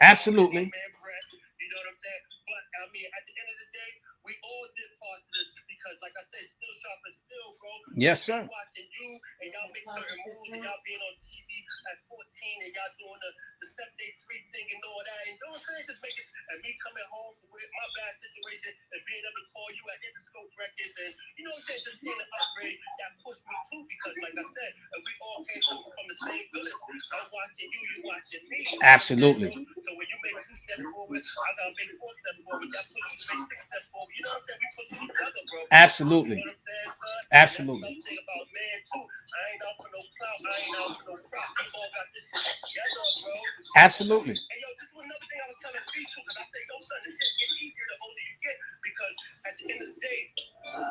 Absolutely. You know what I'm saying? But I mean, at the end of the day, we all did parts of this because, like I said, still sharp and still, bro. Yes, sir. Watching you and y'all make certain moves and y'all being on TV at 14 and y'all doing the 7-day-3 thing and all that. And you know what I'm saying? Just make it, and me coming home with my bad situation and being able to call you at Interscope Records and, you know what I'm saying, just seeing the upgrade that pushed me too because, like I said, we all came over from the same village. I'm watching you, you're watching me. Absolutely. So when you make 2 steps forward, I gotta make 4 steps forward. That puts you to make 6 steps forward. You know what I'm saying? We push each other, bro. Absolutely. You know what I'm saying, son? Absolutely. That's something about man too. I ain't out for no clout. I ain't out for no crap. We all got this shit together, bro. Absolutely. And yo, this was another thing I was telling B too, because I say, yo, son, this shit gets easier the older you get, because at the end of the day,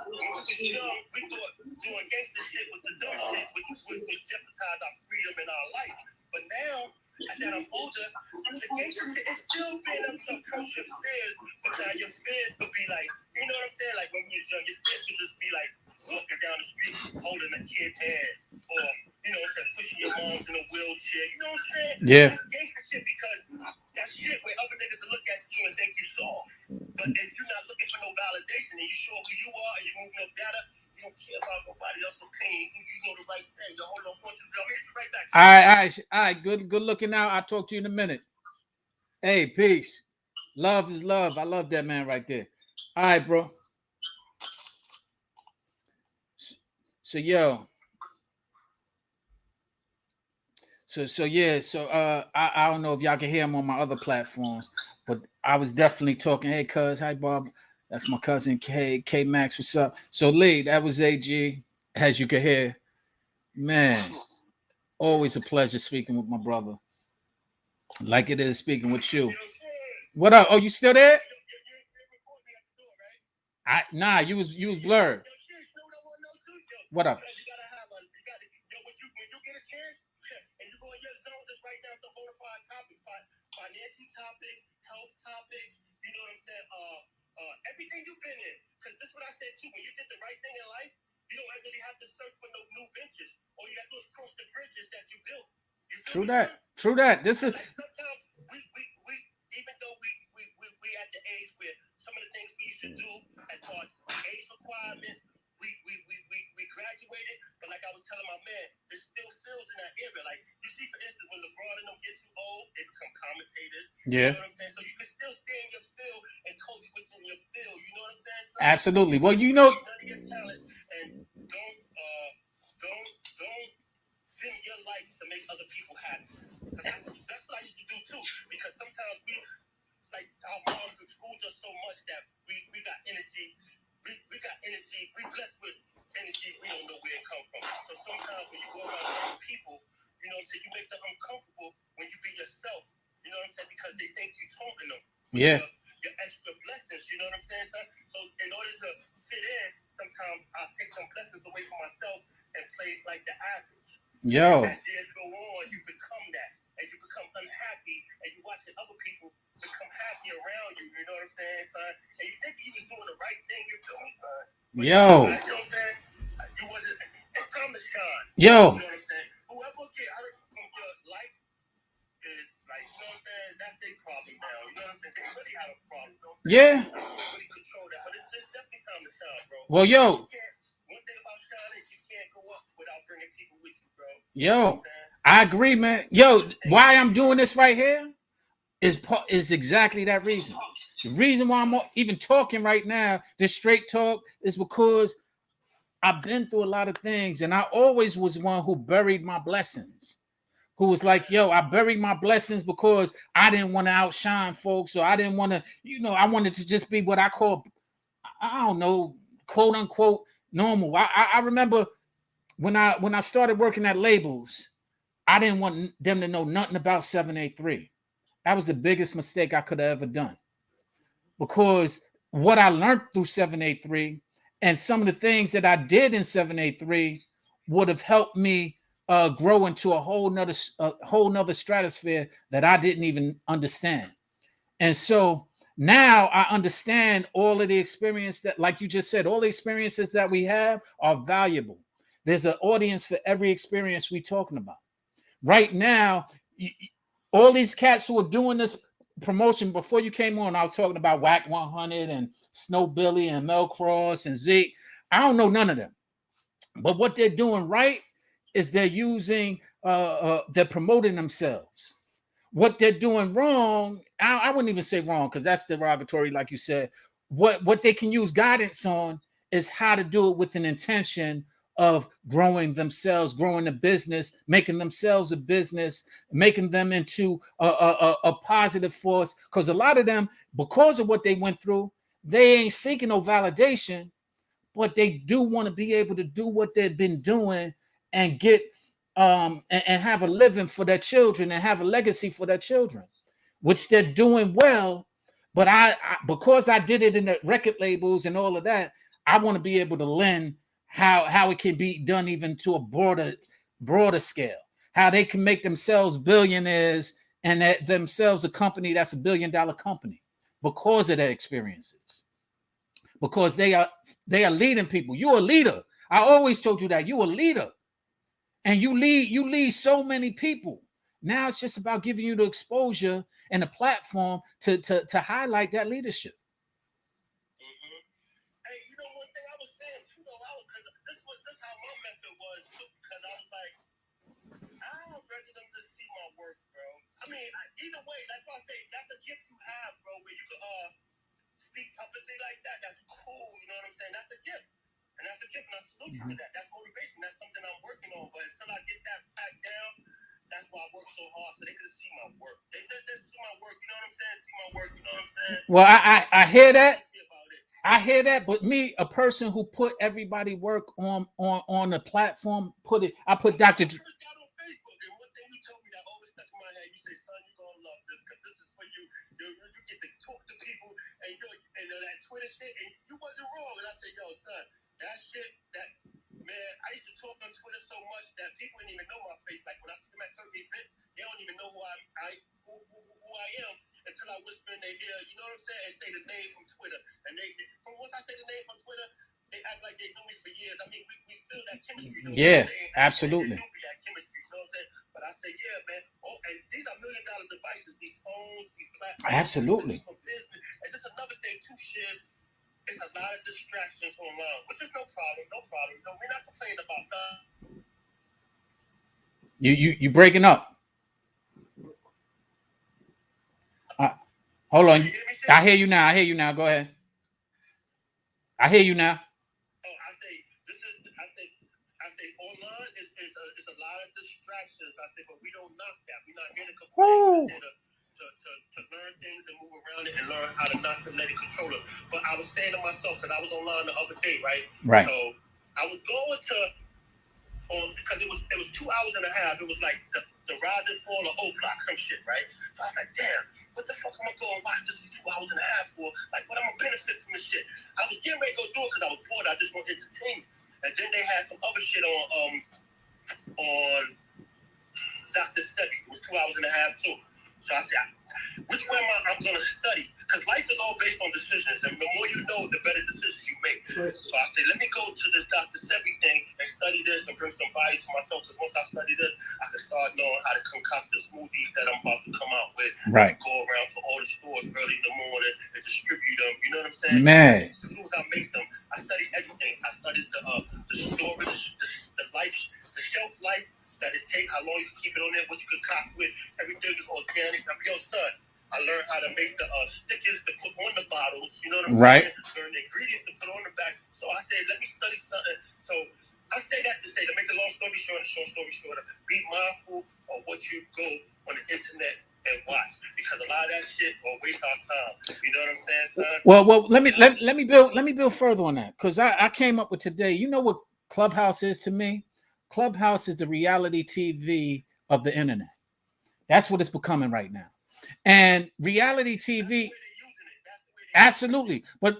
when we was young, we thought doing gangster shit was the dumb shit, which would jeopardize our freedom and our life. But now, as that I'm older, the gangster shit is still being up some culture fears, but now your fears could be like, you know what I'm saying? Like when we was young, your fears could just be like walking down the street holding a kid's hand, or you know what I'm saying, pushing your moms in a wheelchair. You know what I'm saying? Yeah. That's gangster shit because that shit where other niggas will look at you and think you soft. But if you're not looking for no validation and you show who you are and you're moving up data, you don't care about nobody else's opinion. You know the right thing. Yo, hold on, I'm gonna hit you right back. All right. Good looking out. I'll talk to you in a minute. Hey, peace. Love is love. I love that man right there. All right, bro. So yo. So yeah, so I don't know if y'all can hear him on my other platforms, but I was definitely talking, hey cuz, hi Bob. That's my cousin K Max, what's up? So Lee, that was AG, as you can hear. Man, always a pleasure speaking with my brother. Like it is speaking with you. What up? Oh, you still there? Nah, you was blurred. What up? Financial topics, health topics, you know what I'm saying? Everything you've been in. Because this is what I said too. When you did the right thing in life, you don't really have to search for no new ventures. All you got to do is cross the bridges that you built. True that. True that. This is like sometimes we even though we at the age where some of the things we used to do as far as age requirements, we graduated, but like I was telling my man, there's still fields in that area. Like you see, for instance, when LeBron and them get too old, they become commentators. Yeah. You know what I'm saying? So you can still stay in your field and coach within your field. You know what I'm saying? So absolutely. Well, you know, none of your talents and don't dim your life to make other people happy. That's what I used to do too. Because sometimes we, like our moms in school, just so much that we got energy. We got energy. We blessed with energy. We don't know where it comes from. So sometimes when you go around certain people, you know what I'm saying, you make them uncomfortable when you be yourself. You know what I'm saying? Because they think you're taunting them. Yeah. Your extra blessings. You know what I'm saying, son? So in order to fit in, sometimes I take some blessings away from myself and play like the average. Yo. As years go on, you become that. And you become unhappy. And you watching other people become happy around you. You know what I'm saying, son? And you think you was doing the right thing. You feel me, son? But yo. You know what I'm saying? You wasn't. It's time to shine. Yo. You know what I'm saying? Whoever get hurt from your life is like, you know what I'm saying? That's their problem now. You know what I'm saying? They really have a problem. You know what I'm saying? Yeah. I can't really control that. But it's definitely time to shine, bro. Well, yo. One thing about shining, you can't go up without bringing people with you, bro. Yo. I agree, man. Yo, why I'm doing this right here is exactly that reason. The reason why I'm even talking right now, this straight talk, is because I've been through a lot of things, and I always was one who buried my blessings. Who was like, yo, I buried my blessings because I didn't want to outshine folks, or I didn't want to, I wanted to just be what I call, I don't know, quote unquote, normal. I remember when I started working at labels, I didn't want them to know nothing about 783. That was the biggest mistake I could have ever done, because what I learned through 783 and some of the things that I did in 783 would have helped me grow into a whole nother stratosphere that I didn't even understand. And so now I understand all of the experience that, like you just said, all the experiences that we have are valuable. There's an audience for every experience we're talking about. Right now, all these cats who are doing this promotion before you came on, I was talking about Whack 100 and Snow Billy and Mel Cross and Zeke. I don't know none of them. But what they're doing right is they're promoting themselves. What they're doing wrong, I wouldn't even say wrong because that's derogatory, like you said. What they can use guidance on is how to do it with an intention of growing themselves, growing a business, making themselves a business, making them into a positive force. Because a lot of them, because of what they went through, they ain't seeking no validation, but they do want to be able to do what they've been doing and get and have a living for their children and have a legacy for their children, which they're doing well. But because I did it in the record labels and all of that, I want to be able to lend how it can be done even to a broader scale, how they can make themselves billionaires and that themselves a company that's $1 billion company because of their experiences, because they are leading people. You're a leader. I always told you that you're a leader, and you lead so many people. Now it's just about giving you the exposure and the platform to highlight that leadership. Hey, you know one thing I was saying too though, because this how my method was too, because I was like, I'd rather them just see my work, bro. I mean, either way, that's why I say that's a gift you have, bro, where you can speak publicly like that. That's cool, you know what I'm saying? That's a gift. And that's a gift, and I salute you to that. That's motivation. That's something I'm working on. But until I get that packed down, that's why I work so hard, so they can see my work. They see my work, you know what I'm saying? See my work, you know what I'm saying? Well, I hear that. I hear that, but me, a person who put everybody work on the platform, I put Dr. First got on Facebook, and one thing you told me that always stuck in my head, you say, son, you're gonna love this, because this is for you. You get to talk to people and that Twitter shit, and you wasn't wrong. And I said, yo, son, that shit, that man, I used to talk on Twitter so much that people didn't even know my face. Like when I see them at certain events, they don't even know who I am until I whisper in their ear, you know what I'm saying, and say the name from Twitter. And from once I say the name from Twitter, they act like they knew me for years. I mean, we feel that chemistry. Yeah, absolutely. They that chemistry, you know what I'm saying? But I say, yeah, man. Oh, and these are $1 million devices, these phones, these platforms. Absolutely. For business. And just another thing, too, Shiz, it's a lot of distractions online, which is no problem, no problem. You know, we're not complaining about that. You breaking up. Hold on. I hear you now. I hear you now. Go ahead. I hear you now. Oh, I say online is a lot of distractions. I say, but we don't knock that. We're not here to complain. We're here to learn things and move around it and learn how to not to let it control us. But I was saying to myself, because I was online the other day, right? Right. So I was going to because it was 2 hours and a half. It was like the rise and fall of O Block, some shit, right? So I was like, damn, what the fuck am I going to watch this for 2 hours and a half for? Like, what am I benefit from this shit? I was getting ready to go do it because I was bored. I just want entertainment. And then they had some other shit on Dr. S.T.S.U. It was 2 hours and a half too. So I said, which way I'm going to study? Because life is all based on decisions. And the more you know, the better decisions you make. Right. So I said, let me go to this Dr. S.T.S.U. thing and study this and bring some value to myself. Because once I study this, I can start knowing how to concoct the smoothies that I'm about to come out with. Right. Go around to all the stores early in the morning and distribute them. You know what I'm saying? Man. As soon as I make them, I study everything. I studied the storage, the life, the shelf life that it take, how long you can keep it on there, what you can cop with. Everything is organic. I'm your son. I learned how to make the stickers to put on the bottles. You know what I'm saying? Learn the ingredients to put on the back. So I said, let me study something. So I say that to say, to make the long story short and short story shorter, be mindful of what you go on the internet and watch, because a lot of that shit will waste our time. You know what I'm saying, son? Well, let me build further on that, because I came up with today. You know what Clubhouse is to me? Clubhouse is the reality TV of the internet. That's what it's becoming right now. And reality TV, absolutely. But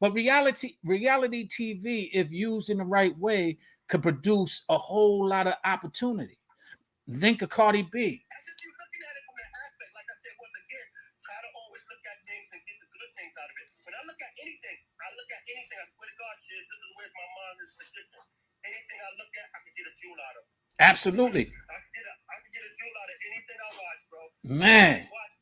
but reality TV, if used in the right way, could produce a whole lot of opportunity. Think of Cardi B. When I look at anything, I swear to God, shit, this is where my mind is positioned. Anything I look at, I can get a jewel out of. Absolutely. I can get a jewel out of anything I watch, bro. Man. Watch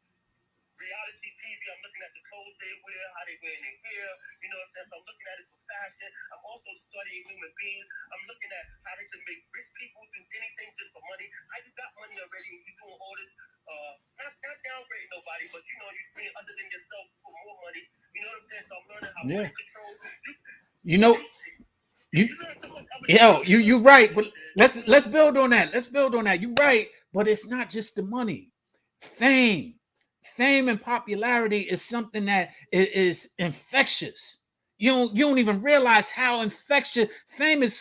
reality TV, I'm looking at the clothes they wear, how they wear their hair, you know what I'm saying? So I'm looking at it for fashion. I'm also studying human beings. I'm looking at how they can make rich people do anything just for money. How you got money already and you doing all this, not downgrading nobody, but you know, you're doing other than yourself for more money. You know what I'm saying? So I'm learning how money control. You know, you're right, but let's build on that. Let's build on that. You're right, but it's not just the money. Fame and popularity is something that is infectious. You don't even realize how infectious fame is.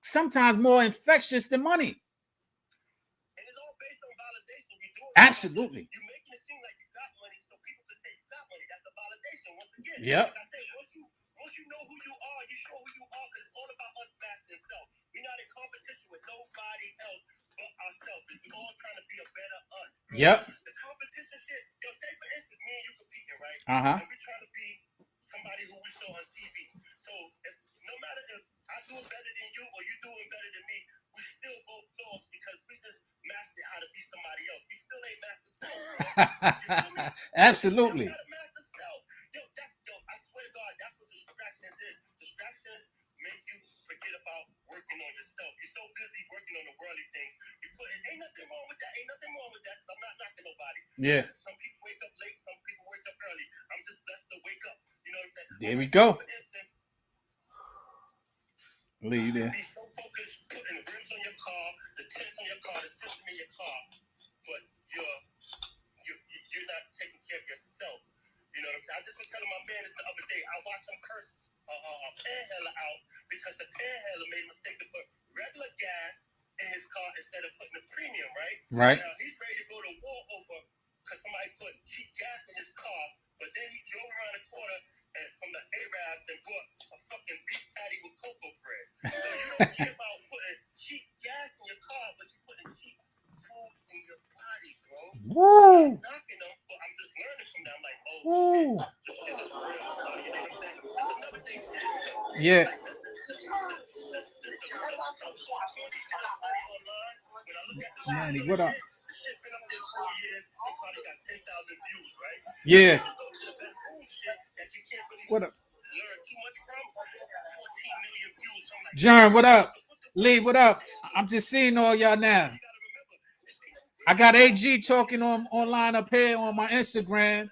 Sometimes more infectious than money. And it's all based on validation. Absolutely. You're making it seem like you got money, so people can say you got money. That's a validation. Once again, yep. Like I said, once you know who you are, you show who you are, because it's all about us mastering self. We're not in competition with nobody else but ourselves. We're all trying to be a better us. Bro. Yep. The competition shit. Say for instance, me and you competing, right? And we're trying to be somebody who we saw on TV. So no matter if I do it better than you or you doing better than me, we still both lost because we just mastered how to be somebody else. We still ain't mastered self, bro. You feel me? Absolutely. You gotta master self. I swear to God, that's what distractions is. Distractions make you forget about working on yourself. You're so busy working on the worldly things. Ain't nothing wrong with that. Because I'm not knocking nobody. Yeah. Some people wake up late. Some people wake up early. I'm just blessed to wake up. You know what I'm saying? There we go. For instance, Lee, you there? Be so focused putting rims on your car, the tints on your car, the system in your car, but you're not taking care of yourself. You know what I'm saying? I just was telling my man this the other day. I watched him curse a panhandler out because the panhandler made a mistake to put regular gas in his car instead of putting the premium, right? Right. Now he's ready to go to war over because somebody put cheap gas in his car, but then he drove around the corner and from the Arabs and bought a fucking beef patty with cocoa bread. So you don't care about putting cheap gas in your car, but you're putting cheap food in your body, bro. Woo. I'm knocking them, but I'm just learning from them. I'm like, oh, woo. Shit, this shit is real. So, you know what I'm saying? That's another thing, shit. Yeah. Like so-called 20 shit I study online, when I look at the Manny, what up? the shit been up there 4 years, they probably got 10,000 views, right? Yeah. You go to the best bullshit that you can't really What up? learn too much from, 14 million views. So I'm like, John, what up? Lee, what up? I'm just seeing all y'all now. I got AG talking online up here on my Instagram.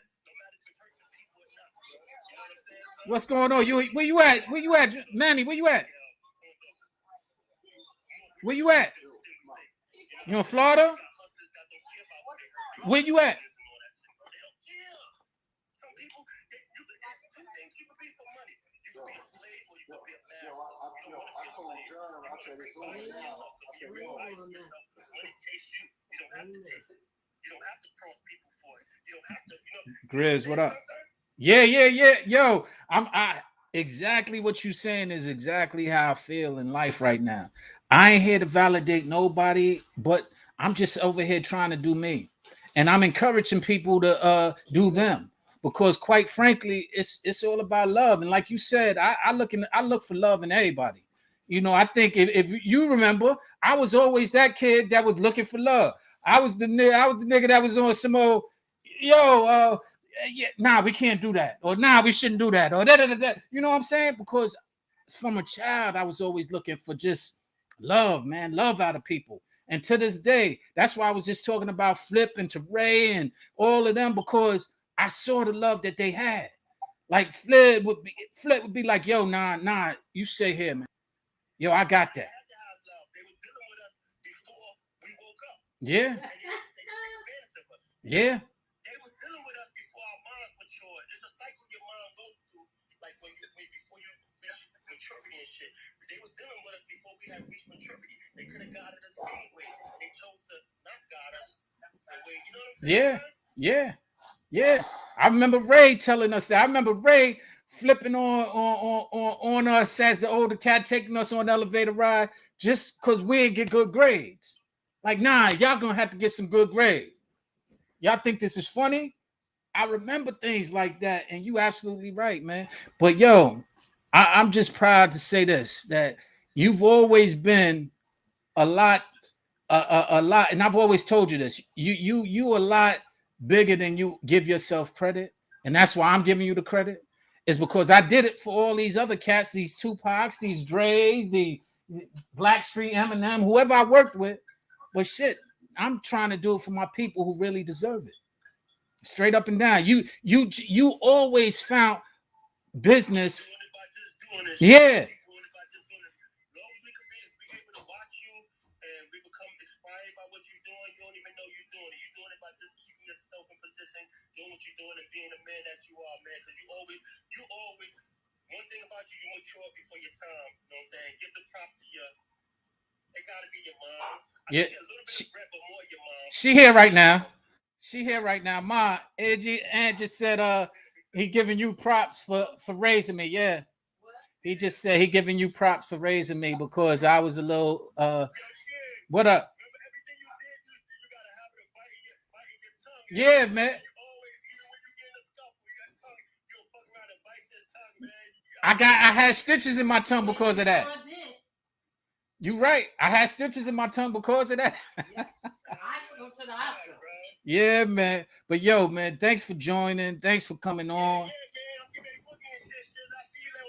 What's going on? Where you at? Where you at, Manny? Where you at? Where you at? You in Florida? Where you at? Grizz, what up? Yeah. Yo, I exactly what you saying is exactly how I feel in life right now. I ain't here to validate nobody, but I'm just over here trying to do me. And I'm encouraging people to do them, because quite frankly, it's all about love. And like you said, I look for love in everybody. You know, I think if you remember, I was always that kid that was looking for love. I was the nigga that was on some old, yeah, nah, we can't do that, or nah, we shouldn't do that, or that. You know what I'm saying? Because from a child, I was always looking for just love, man, love out of people. And to this day, that's why I was just talking about Flip and Teray and all of them, because I saw the love that they had. Like Flip would be like, yo, nah, you stay here, man. Yo, I got that. Yeah. Yeah. They was dealing with us before our minds matured. It's a cycle your mind goes through, like when before you reach maturity and shit. They was dealing with us before we had reached maturity. They could have guided us anyway, and they chose to not guide us that way. You know what I'm saying? Yeah. Yeah. Yeah. I remember Ray telling us that. I remember Ray flipping on us as the older cat, taking us on the elevator ride just because we didn't get good grades. Like, nah, y'all gonna have to get some good grades. Y'all think this is funny? I remember things like that, and you absolutely right, man. But yo, I'm just proud to say this, that you've always been a lot, a lot, and I've always told you this. You a lot bigger than you give yourself credit, and that's why I'm giving you the credit. Is because I did it for all these other cats, these Tupacs, these Dre's, the Blackstreet, Eminem, whoever I worked with. But shit, I'm trying to do it for my people who really deserve it. Straight up and down. You always found business. Yeah. Doing what you're doing and being the man that you are, man. Because you always, one thing about you, you mature before your time. You know what I'm saying? Give the props to your, it gotta be your mom. Yeah. A little bit of bread, but more your mom. She here right now. She here right now. Ma, Angie just said he giving you props for raising me. Yeah. He just said he giving you props for raising me because I was a little what up? Yeah, man. I had stitches in my tongue because of that. You right. I had stitches in my tongue because of that. Yeah, man. But yo, man, thanks for joining. Thanks for coming on.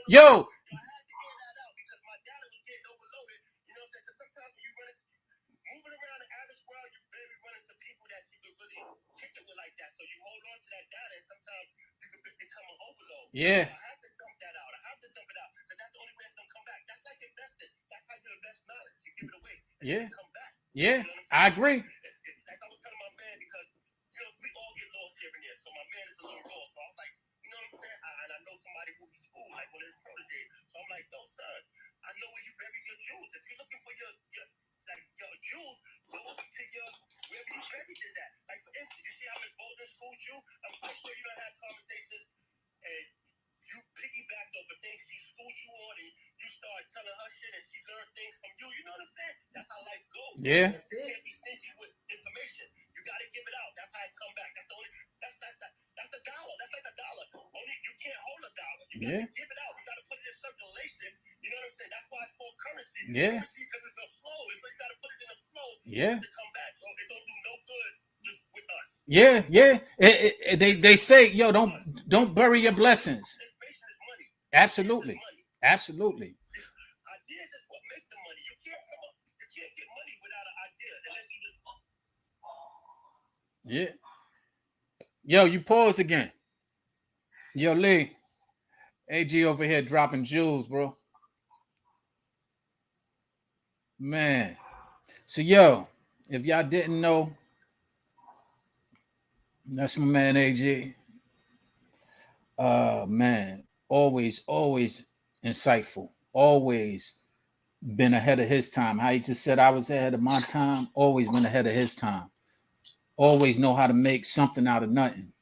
Yo. Yeah. I have to dump that out. I have to dump it out. Because that's the only way it's gonna come back. That's like investing. That's how you invest knowledge. You give it away. Yeah. Come back. Yeah. You know I agree. Like I was telling my man, because we all get lost here and there. So my man is a little lost. So I was like, you know what I'm saying? And I know somebody who he's school, like one of his proteges. So I'm like, no, son, I know where you bury your jewels. If you're looking for your jewels, go to your wherever you buried it at. Like for instance, you see how Miss Bolden schooled you? I'm quite sure you don't have conversations and you piggybacked over things she schooled you on, and you start telling her shit, and she learned things from you. You know what I'm saying? That's how life goes. Yeah. You can't be stingy with information. You got to give it out. That's how it come back. That's the only. That's a dollar. That's like a dollar. Only you can't hold a dollar. You got to give it out. You got to put it in circulation. You know what I'm saying? That's why it's called currency. Yeah. Currency because it's a flow. So you got to put it in a flow. Yeah. To come back. So it don't do no good just with us. Yeah, yeah. They say, yo, don't bury your blessings. Absolutely. Absolutely. Ideas is what make the money. You can't get money without an idea unless you just. Yeah. Yo, you pause again. Yo, Lee. AG over here dropping jewels, bro. Man. So, yo, if y'all didn't know, that's my man AG. Man, always insightful. Always been ahead of his time. How he just said I was ahead of my time. Always been ahead of his time. Always know how to make something out of nothing.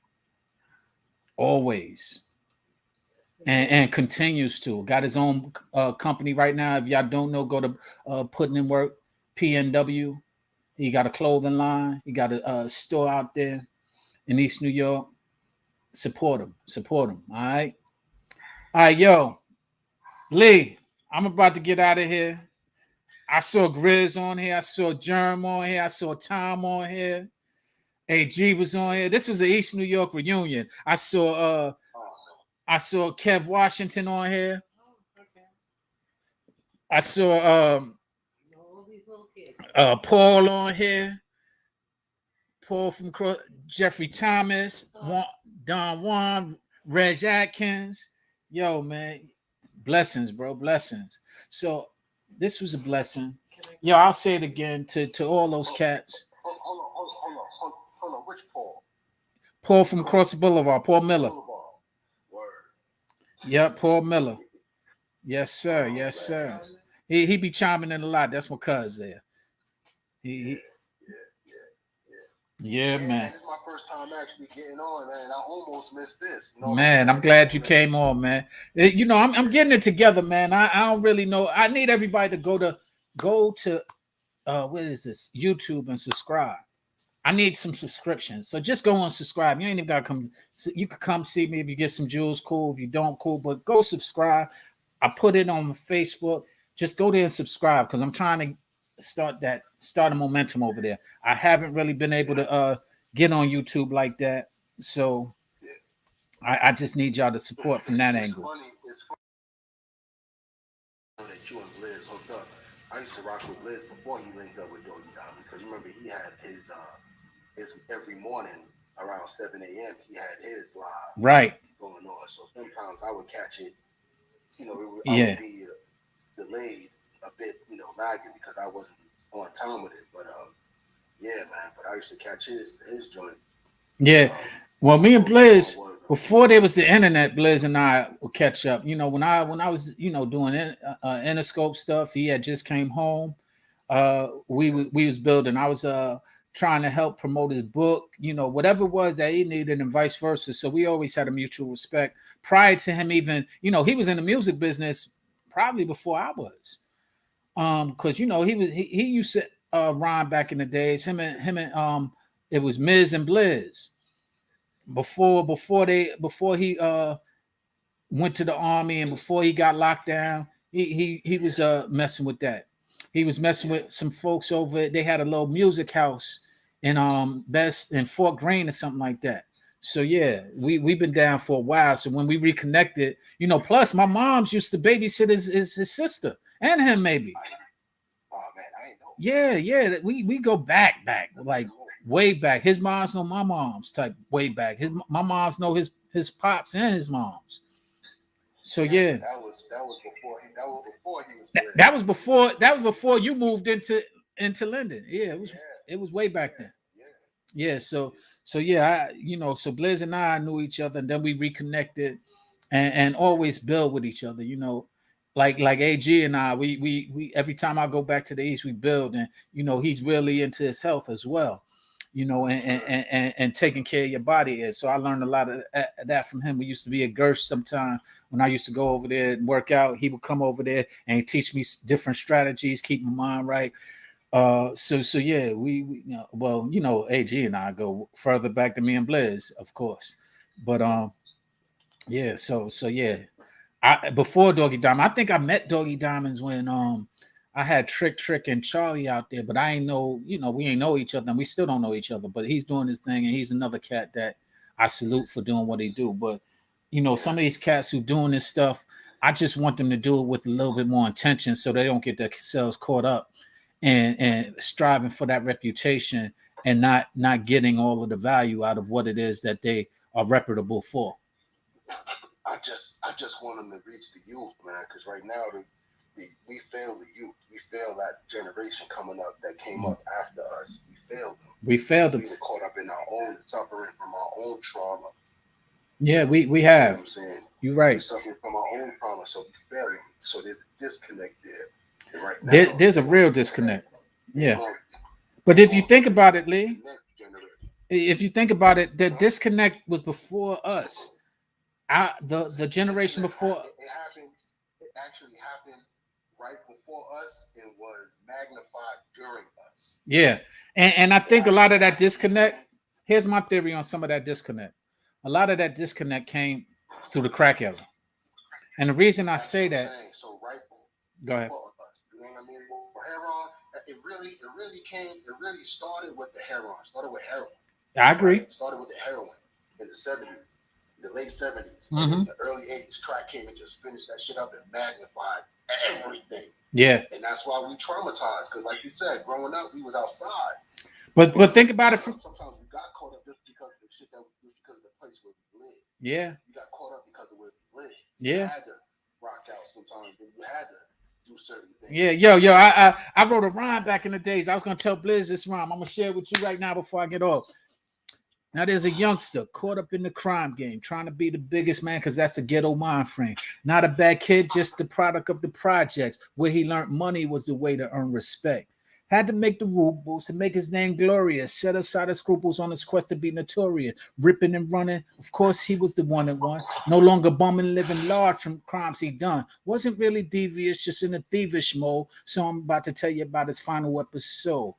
Always. And continues to. Got his own company right now. If y'all don't know, go to Putting in Work, PNW. He got a clothing line. He got a store out there in East New York. Support him. Support him. All right. All right, yo. Lee, I'm about to get out of here. I saw Grizz on here. I saw Germ on here. I saw Tom on here. AG was on here. This was an East New York reunion. I saw Kev Washington on here. I saw Paul on here. Paul from Jeffrey Thomas, Don Juan, Reg Atkins. Yo, man. Blessings, bro. Blessings. So this was a blessing. Yo, I'll say it again to all those cats. Hold on. Which Paul? Paul from across the boulevard, Paul Miller. Boulevard. Word. Yep, Paul Miller. Yes, sir. Oh, Yes, man. sir. He be chiming in a lot. That's my cuz there. He yeah, Yeah, man, man. this is my first time actually getting on, man. I almost missed this. You know what Man, I'm I'm glad you saying? came on, man. You know, I'm getting it together, man. I don't really know. I need everybody to go to what is this? YouTube and subscribe. I need some subscriptions. So just go and subscribe. You ain't even gotta come. So you can come see me if you get some jewels, cool. If you don't, cool. But go subscribe. I put it on Facebook. Just go there and subscribe because I'm trying to start a momentum over there. I haven't really been able to get on YouTube like that. So I just need y'all to support from that angle. It's funny that you and Blizz hooked up. I used to rock with Blizz before he linked up with Doggy Dog because you remember he had his every morning around 7 a.m. he had his live Right. going on. So sometimes I would catch it, I Yeah. would be delayed a bit, lagging because I wasn't on time with it. But yeah, man. But I used to catch his joint. Yeah. Um, Well, me and Blizz, was before there was the internet, Blizz and I would catch up. You know, when I was doing Interscope stuff, he had just came home. We was building. I was trying to help promote his book. You know, whatever it was that he needed, and vice versa. So we always had a mutual respect. Prior to him, even he was in the music business probably before I was. Because he used to rhyme back in the days. Him and it was Miz and Blizz before he went to the army and before he got locked down. He was messing with that. He was messing with some folks over. They had a little music house in Best in Fort Greene or something like that. So yeah, we've been down for a while. So when we reconnected, plus my mom's used to babysit his sister and him maybe. Oh man, I ain't know. Yeah. We go back like way back. His moms know my mom's type way back. My moms know his pops and his moms. So yeah, That was before he was that was before you moved into Linden. Yeah, it was way back then. Yeah, so yeah, so Blizz and I knew each other, and then we reconnected, and always build with each other. Like AG and I, we every time I go back to the East, we build, and he's really into his health as well. And taking care of your body is. So I learned a lot of that from him. We used to be at Gersh sometime when I used to go over there and work out. He would come over there and he'd teach me different strategies, keep my mind right. So yeah, AG and I go further back than me and Blizz, of course. But yeah, so yeah. I before Doggy Diamond, I think I met Doggy Diamonds when I had Trick and Charlie out there, but I ain't know, we ain't know each other and we still don't know each other. But he's doing his thing and he's another cat that I salute for doing what he do. But some of these cats who doing this stuff, I just want them to do it with a little bit more intention so they don't get themselves caught up and striving for that reputation and not getting all of the value out of what it is that they are reputable for. I just want them to reach the youth, man, because right now we fail the youth. We fail that generation coming up that came up after us. We failed them. We failed them. We were caught up in our own suffering from our own trauma. Yeah, we have. You know what I'm saying? You're right. We're suffering from our own trauma, so we fail them. So there's a disconnect there. And right now, there's a real disconnect. Yeah. But if you think about it, Lee, if you think about it, the disconnect was before us. The generation before. It actually happened right before us and was magnified during us. Yeah. And I think a lot of that disconnect, here's my theory on some of that disconnect. A lot of that disconnect came through the crack era. And the reason I say that. So right go ahead. Us, you know what I mean? Heroin, it really started with the heroin. Started with heroin. I agree. Right? Started with the heroin in the 70s. The late 70s, mm-hmm. the early 80s, crack came and just finished that shit up and magnified everything. Yeah. And that's why we traumatized, because like you said, growing up, we was outside. But think about it. Sometimes we got caught up just because of the shit because of the place where we lived. Yeah. You got caught up because of where we lived. Yeah. You had to rock out sometimes, but you had to do certain things. Yeah, yo, I wrote a rhyme back in the days. I was gonna tell Blizz this rhyme. I'm gonna share it with you right now before I get off. Now there's a youngster caught up in the crime game, trying to be the biggest man because that's a ghetto mind frame. Not a bad kid, just the product of the projects where he learned money was the way to earn respect. Had to make the rubles to make his name glorious. Set aside his scruples on his quest to be notorious. Ripping and running, of course he was the one that won. No longer bumming, living large from crimes he done. Wasn't really devious, just in a thievish mode. So I'm about to tell you about his final episode.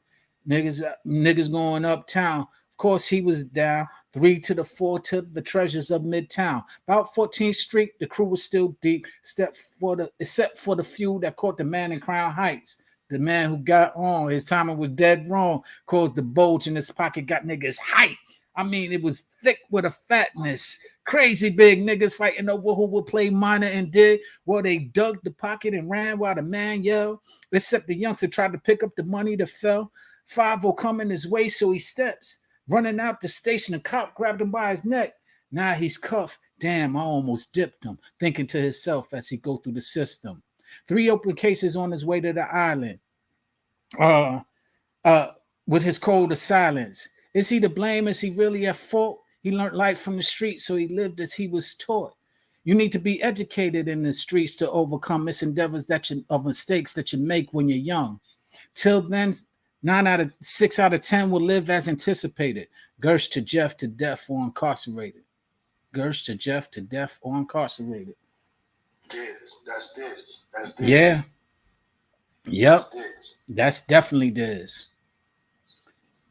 Niggas going uptown. Of course, he was down. 3 to the 4 to the treasures of Midtown. About 14th Street, the crew was still deep, except for the few that caught the man in Crown Heights. The man who got on, his timing was dead wrong, caused the bulge in his pocket, got niggas hype. I mean, it was thick with a fatness. Crazy big niggas fighting over who would play minor and did. Well, they dug the pocket and ran while the man yelled. Except the youngster tried to pick up the money that fell. 5 will come in his way, so he steps. Running out the station, a cop grabbed him by his neck. Now he's cuffed. Damn, I almost dipped him, thinking to himself as he go through the system. 3 open cases on his way to the island. With his code of silence. Is he to blame? Is he really at fault? He learned life from the streets, so he lived as he was taught. You need to be educated in the streets to overcome misendeavors of mistakes that you make when you're young. Till then, 6 out of 10 will live as anticipated. Gersh to Jeff to death or incarcerated. Gersh to Jeff to death or incarcerated. That's Diz. Yeah. Yep. That's definitely Diz.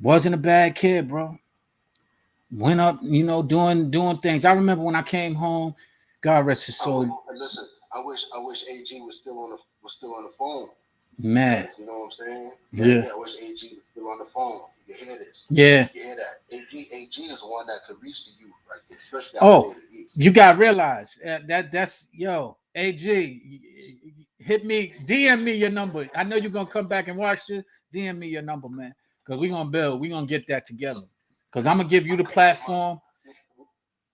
Wasn't a bad kid, bro. Went up, doing things. I remember when I came home. God rest his soul. Listen, I wish AG was still on the phone. Man, you know what I'm saying? Yeah. I wish AG was still on the phone. You can hear this. Yeah. You hear that? AG is the one that could reach the youth, right? Especially out there in the East. You gotta realize that's AG. Hit me, DM me your number. I know you're gonna come back and watch this. DM me your number, man, because we're gonna get that together. Because I'm gonna give you the platform.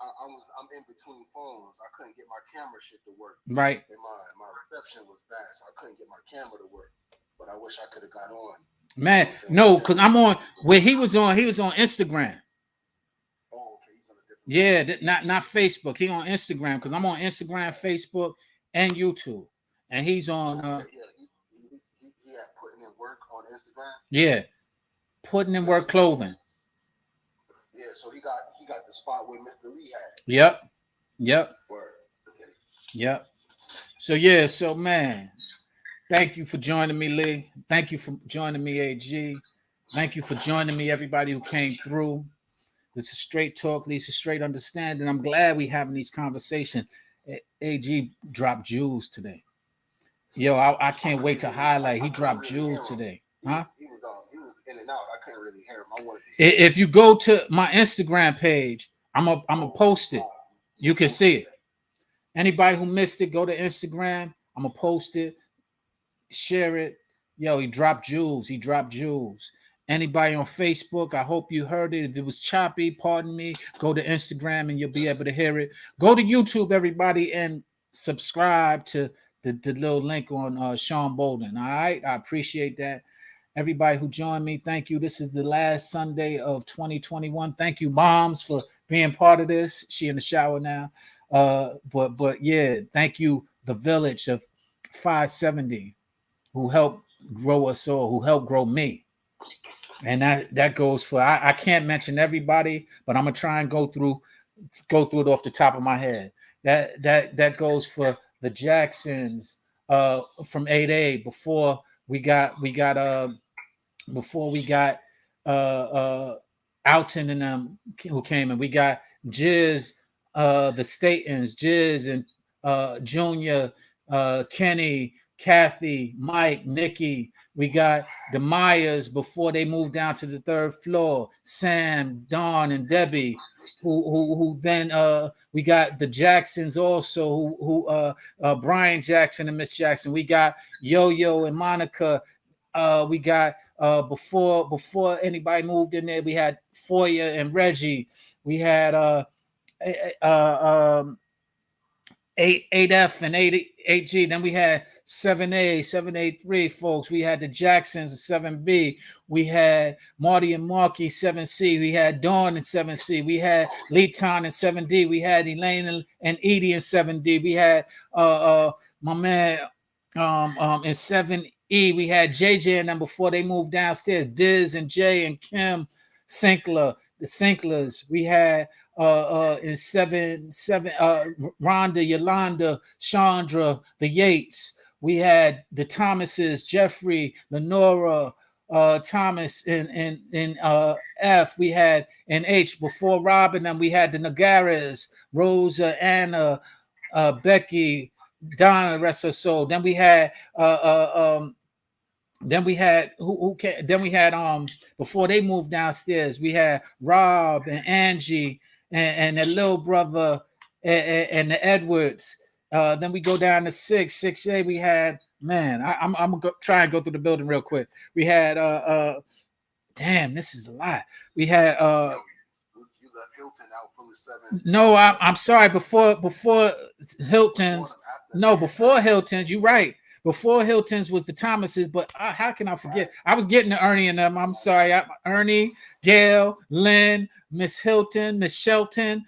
I'm in between phones. I couldn't get my camera shit to work. Right. And my reception was bad, so I couldn't get my camera to work. But I wish I could have got on. Man, no, because I'm on where he was on Instagram. Oh, okay. He's on a different not Facebook. He on Instagram because I'm on Instagram, Facebook, and YouTube. And he's on he had putting in work on Instagram. Yeah. Putting in work clothing. Yeah, so he got the spot where Mr. Lee had. Yep. Word. Okay. Yep. So man, thank you for joining me, Lee. Thank you for joining me, AG. Thank you for joining me, everybody who came through. This is Straight Talk, leads to Straight Understanding. I'm glad we having these conversations. AG dropped jewels today. Yo, I can't wait to highlight. He dropped jewels today. Huh? He was in and out. I couldn't really hear him. If you go to my Instagram page, I'm gonna post it. You can see it. Anybody who missed it, go to Instagram. I'm gonna post it, share it. Yo, he dropped jewels. Anybody on Facebook, I hope you heard it. If it was choppy, pardon me. Go to Instagram and you'll be able to hear it. Go to YouTube, everybody, and subscribe to the little link on Sean Bolden. All right, I appreciate that. Everybody who joined me, thank you. This is the last Sunday of 2021. Thank you, moms, for being part of this. She in the shower now. But yeah, thank you, the village of 570 who helped grow us all, who helped grow me. And that goes for I can't mention everybody, but I'm gonna try and go through it off the top of my head. That goes for the Jacksons from 8A before we got Alton and them who came in. We got Jizz, the Statons, Jizz and Junior, Kenny, Kathy, Mike, Nikki. We got the Myers before they moved down to the 3rd floor. Sam, Dawn, and Debbie. Who then we got the Jacksons also. Who Brian Jackson and Miss Jackson. We got Yo-Yo and Monica. We got before anybody moved in there, we had Foya and Reggie. We had 8F and 8G. Then we had 7A, 7A3, folks. We had the Jacksons, 7B. We had Marty and Marky, 7C. We had Dawn in 7C. We had Leeton in 7D. We had Elaine and Edie in 7D. We had my man in 7E. We had JJ and them before they moved downstairs. Diz and Jay and Kim Sinkler, the Sinklers. We had in 7 Rhonda, Yolanda, Chandra, the Yates. We had the Thomases, Jeffrey, Lenora, Thomas in F. We had in H before Robin, and we had the Nagaras, Rosa, Anna, Becky, Donna, rest her soul. Then we had who came, then we had before they moved downstairs, we had Rob and Angie and their little brother and the Edwards. Then we go down to 6A. We had, man, I'm gonna try and go through the building real quick. We had damn, this is a lot. We had You left Hilton out from the 7. no, I'm sorry, before Hilton's, no, before Hilton's, you're right. Before Hilton's was the Thomases, but how can I forget? I was getting to Ernie and them. I'm sorry. Ernie, Gail, Lynn, Miss Hilton, Miss Shelton,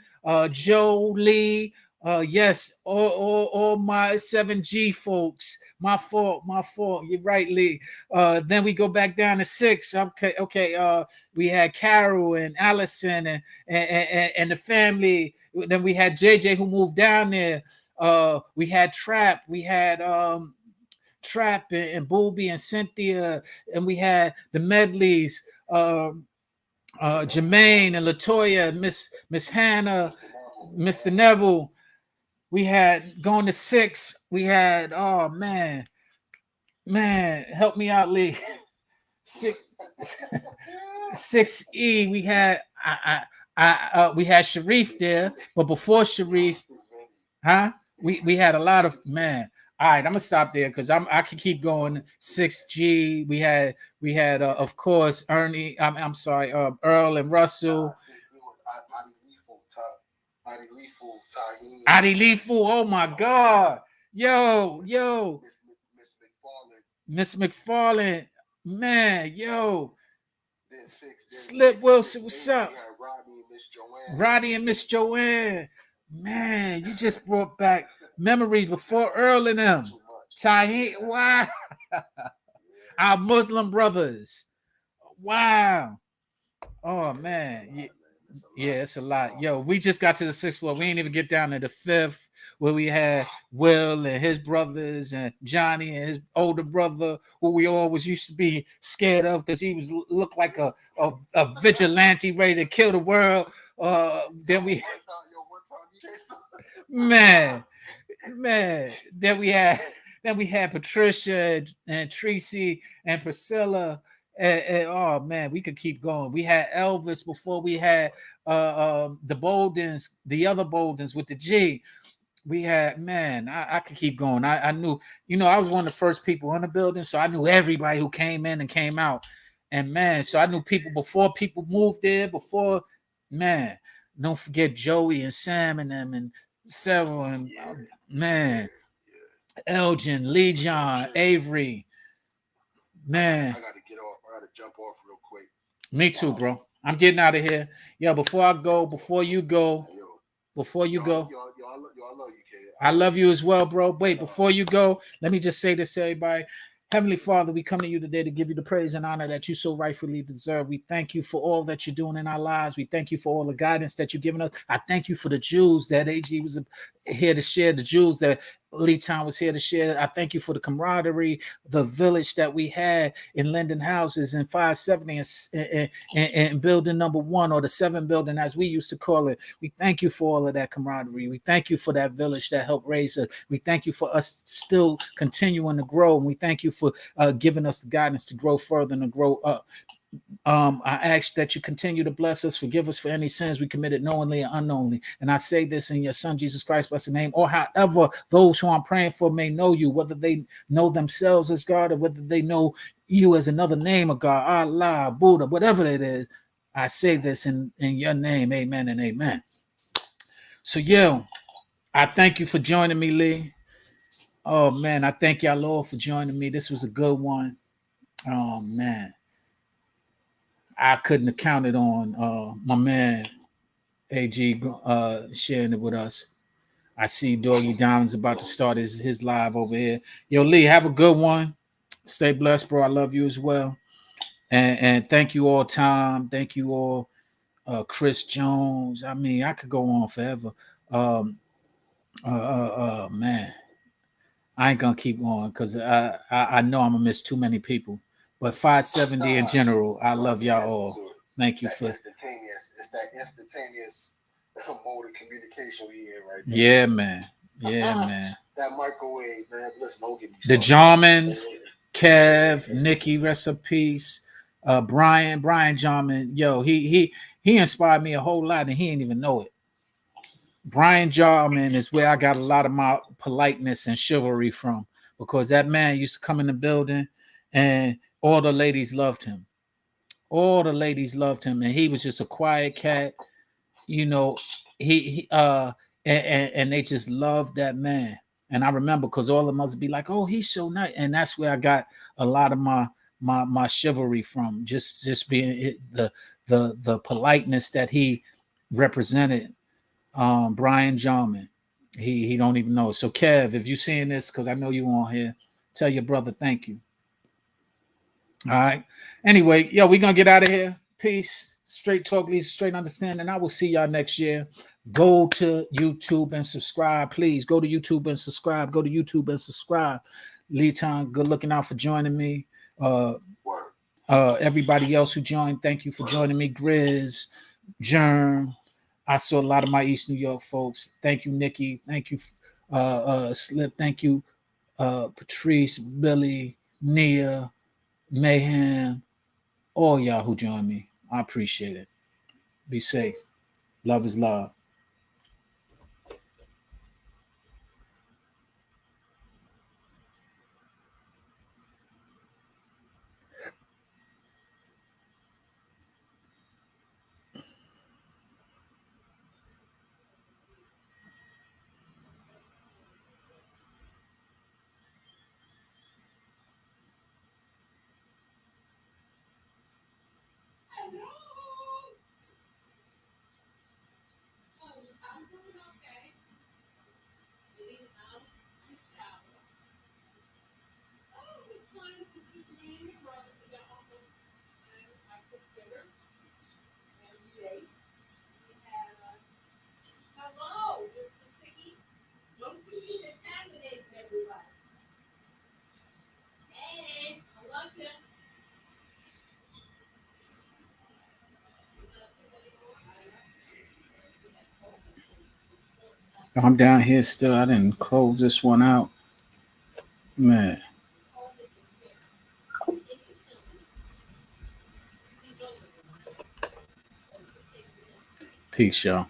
Joe Lee. Yes, all my 7G folks. My fault. You're right, Lee. Then we go back down to 6. Okay. We had Carol and Allison and the family. Then we had JJ who moved down there. We had Trap. We had Trap and Booby and Cynthia, and we had the Medleys, Jermaine and Latoya, Miss Hannah, Mr. Neville. We had going to 6. We had, oh man, help me out, Lee. 6E. We had we had Sharif there, but before Sharif, we had a lot of, man. All right, I'm gonna stop there because I can keep going. 6G. We had of course Ernie. I'm sorry, Earl and Russell. Adi Leefu. Oh my God. Yo. Miss McFarlane. Man, yo. Slip Wilson, what's up? Roddy and Miss Joanne. Man, you just brought back memories before Earl and them. Tahir, wow. Our Muslim brothers. Wow. Oh man. Yeah, it's a lot. Yo, we just got to the 6th floor. We ain't even get down to the 5th, where we had Will and his brothers and Johnny and his older brother, who we always used to be scared of because he was looked like a vigilante ready to kill the world. Then we man. Then we had Patricia and Tracy and Priscilla. And oh man, we could keep going. We had Elvis before we had the Boldens, the other Boldens with the G. We had, man, I could keep going. I knew, I was one of the first people in the building, so I knew everybody who came in and came out. And man, so I knew people before people moved there, man, don't forget Joey and Sam and them and Sarah and man, Elgin, Lee John, Avery. Man. I gotta get off. I gotta jump off real quick. Me too, bro. I'm getting out of here. Yo, before you go, I love you, kid. I love you as well, bro. Wait, before you go, let me just say this to everybody. Heavenly Father, we come to you today to give you the praise and honor that you so rightfully deserve. We thank you for all that you're doing in our lives. We thank you for all the guidance that you've given us. I thank you for the jewels that AG was here to share, the jewels that Lee Town was here to share. I thank you for the camaraderie, the village that we had in Linden Houses in 570 and building number 1, or the 7 building as we used to call it. We thank you for all of that camaraderie. We thank you for that village that helped raise us. We thank you for us still continuing to grow. And we thank you for giving us the guidance to grow further and to grow up. I ask that you continue to bless us, forgive us for any sins we committed knowingly or unknowingly. And I say this in your son, Jesus Christ's blessed name, or however those who I'm praying for may know you, whether they know themselves as God or whether they know you as another name of God, Allah, Buddha, whatever it is. I say this in your name, amen and amen. So, I thank you for joining me, Lee. Oh man, I thank y'all all for joining me. This was a good one. Oh man, I couldn't have counted on my man AG sharing it with us. I see Doggy Diamond's about to start his live over here. Yo, Lee, have a good one. Stay blessed, bro. I love you as well. And thank you all, Tom. Thank you all, Chris Jones. I mean, I could go on forever. Man, I ain't gonna keep going because I know I'm gonna miss too many people. But 570 in general, I love y'all all. Thank you for it's that instantaneous mode of communication we in right now. Yeah, man. Yeah, man. That microwave, man. Listen, don't get me The started. Jarmans, Kev, Nikki, rest in peace. Brian Jarman, yo, he inspired me a whole lot, and he didn't even know it. Brian Jarman is where I got a lot of my politeness and chivalry from, because that man used to come in the building, and all the ladies loved him. All the ladies loved him, and he was just a quiet cat. You know, he and they just loved that man. And I remember because all of them must be like, oh, he's so nice. And that's where I got a lot of my chivalry from, just being the politeness that he represented. Brian Jarman, he don't even know. So Kev, if you seeing this, because I know you on here, tell your brother thank you. All right. Anyway, yo, we gonna get out of here. Peace. Straight talk leads to straight understanding. I will see y'all next year. Go to YouTube and subscribe. Please go to YouTube and subscribe. Go to YouTube and subscribe. Lee Time, good looking out for joining me. Everybody else who joined, thank you for joining me. Grizz, Germ. I saw a lot of my East New York folks. Thank you, Nikki. Thank you, Slip. Thank you, Patrice, Billy, Nia, Mayhem, all y'all who joined me. I appreciate it. Be safe. Love is love. I'm down here still. I didn't close this one out. Man. Peace, y'all.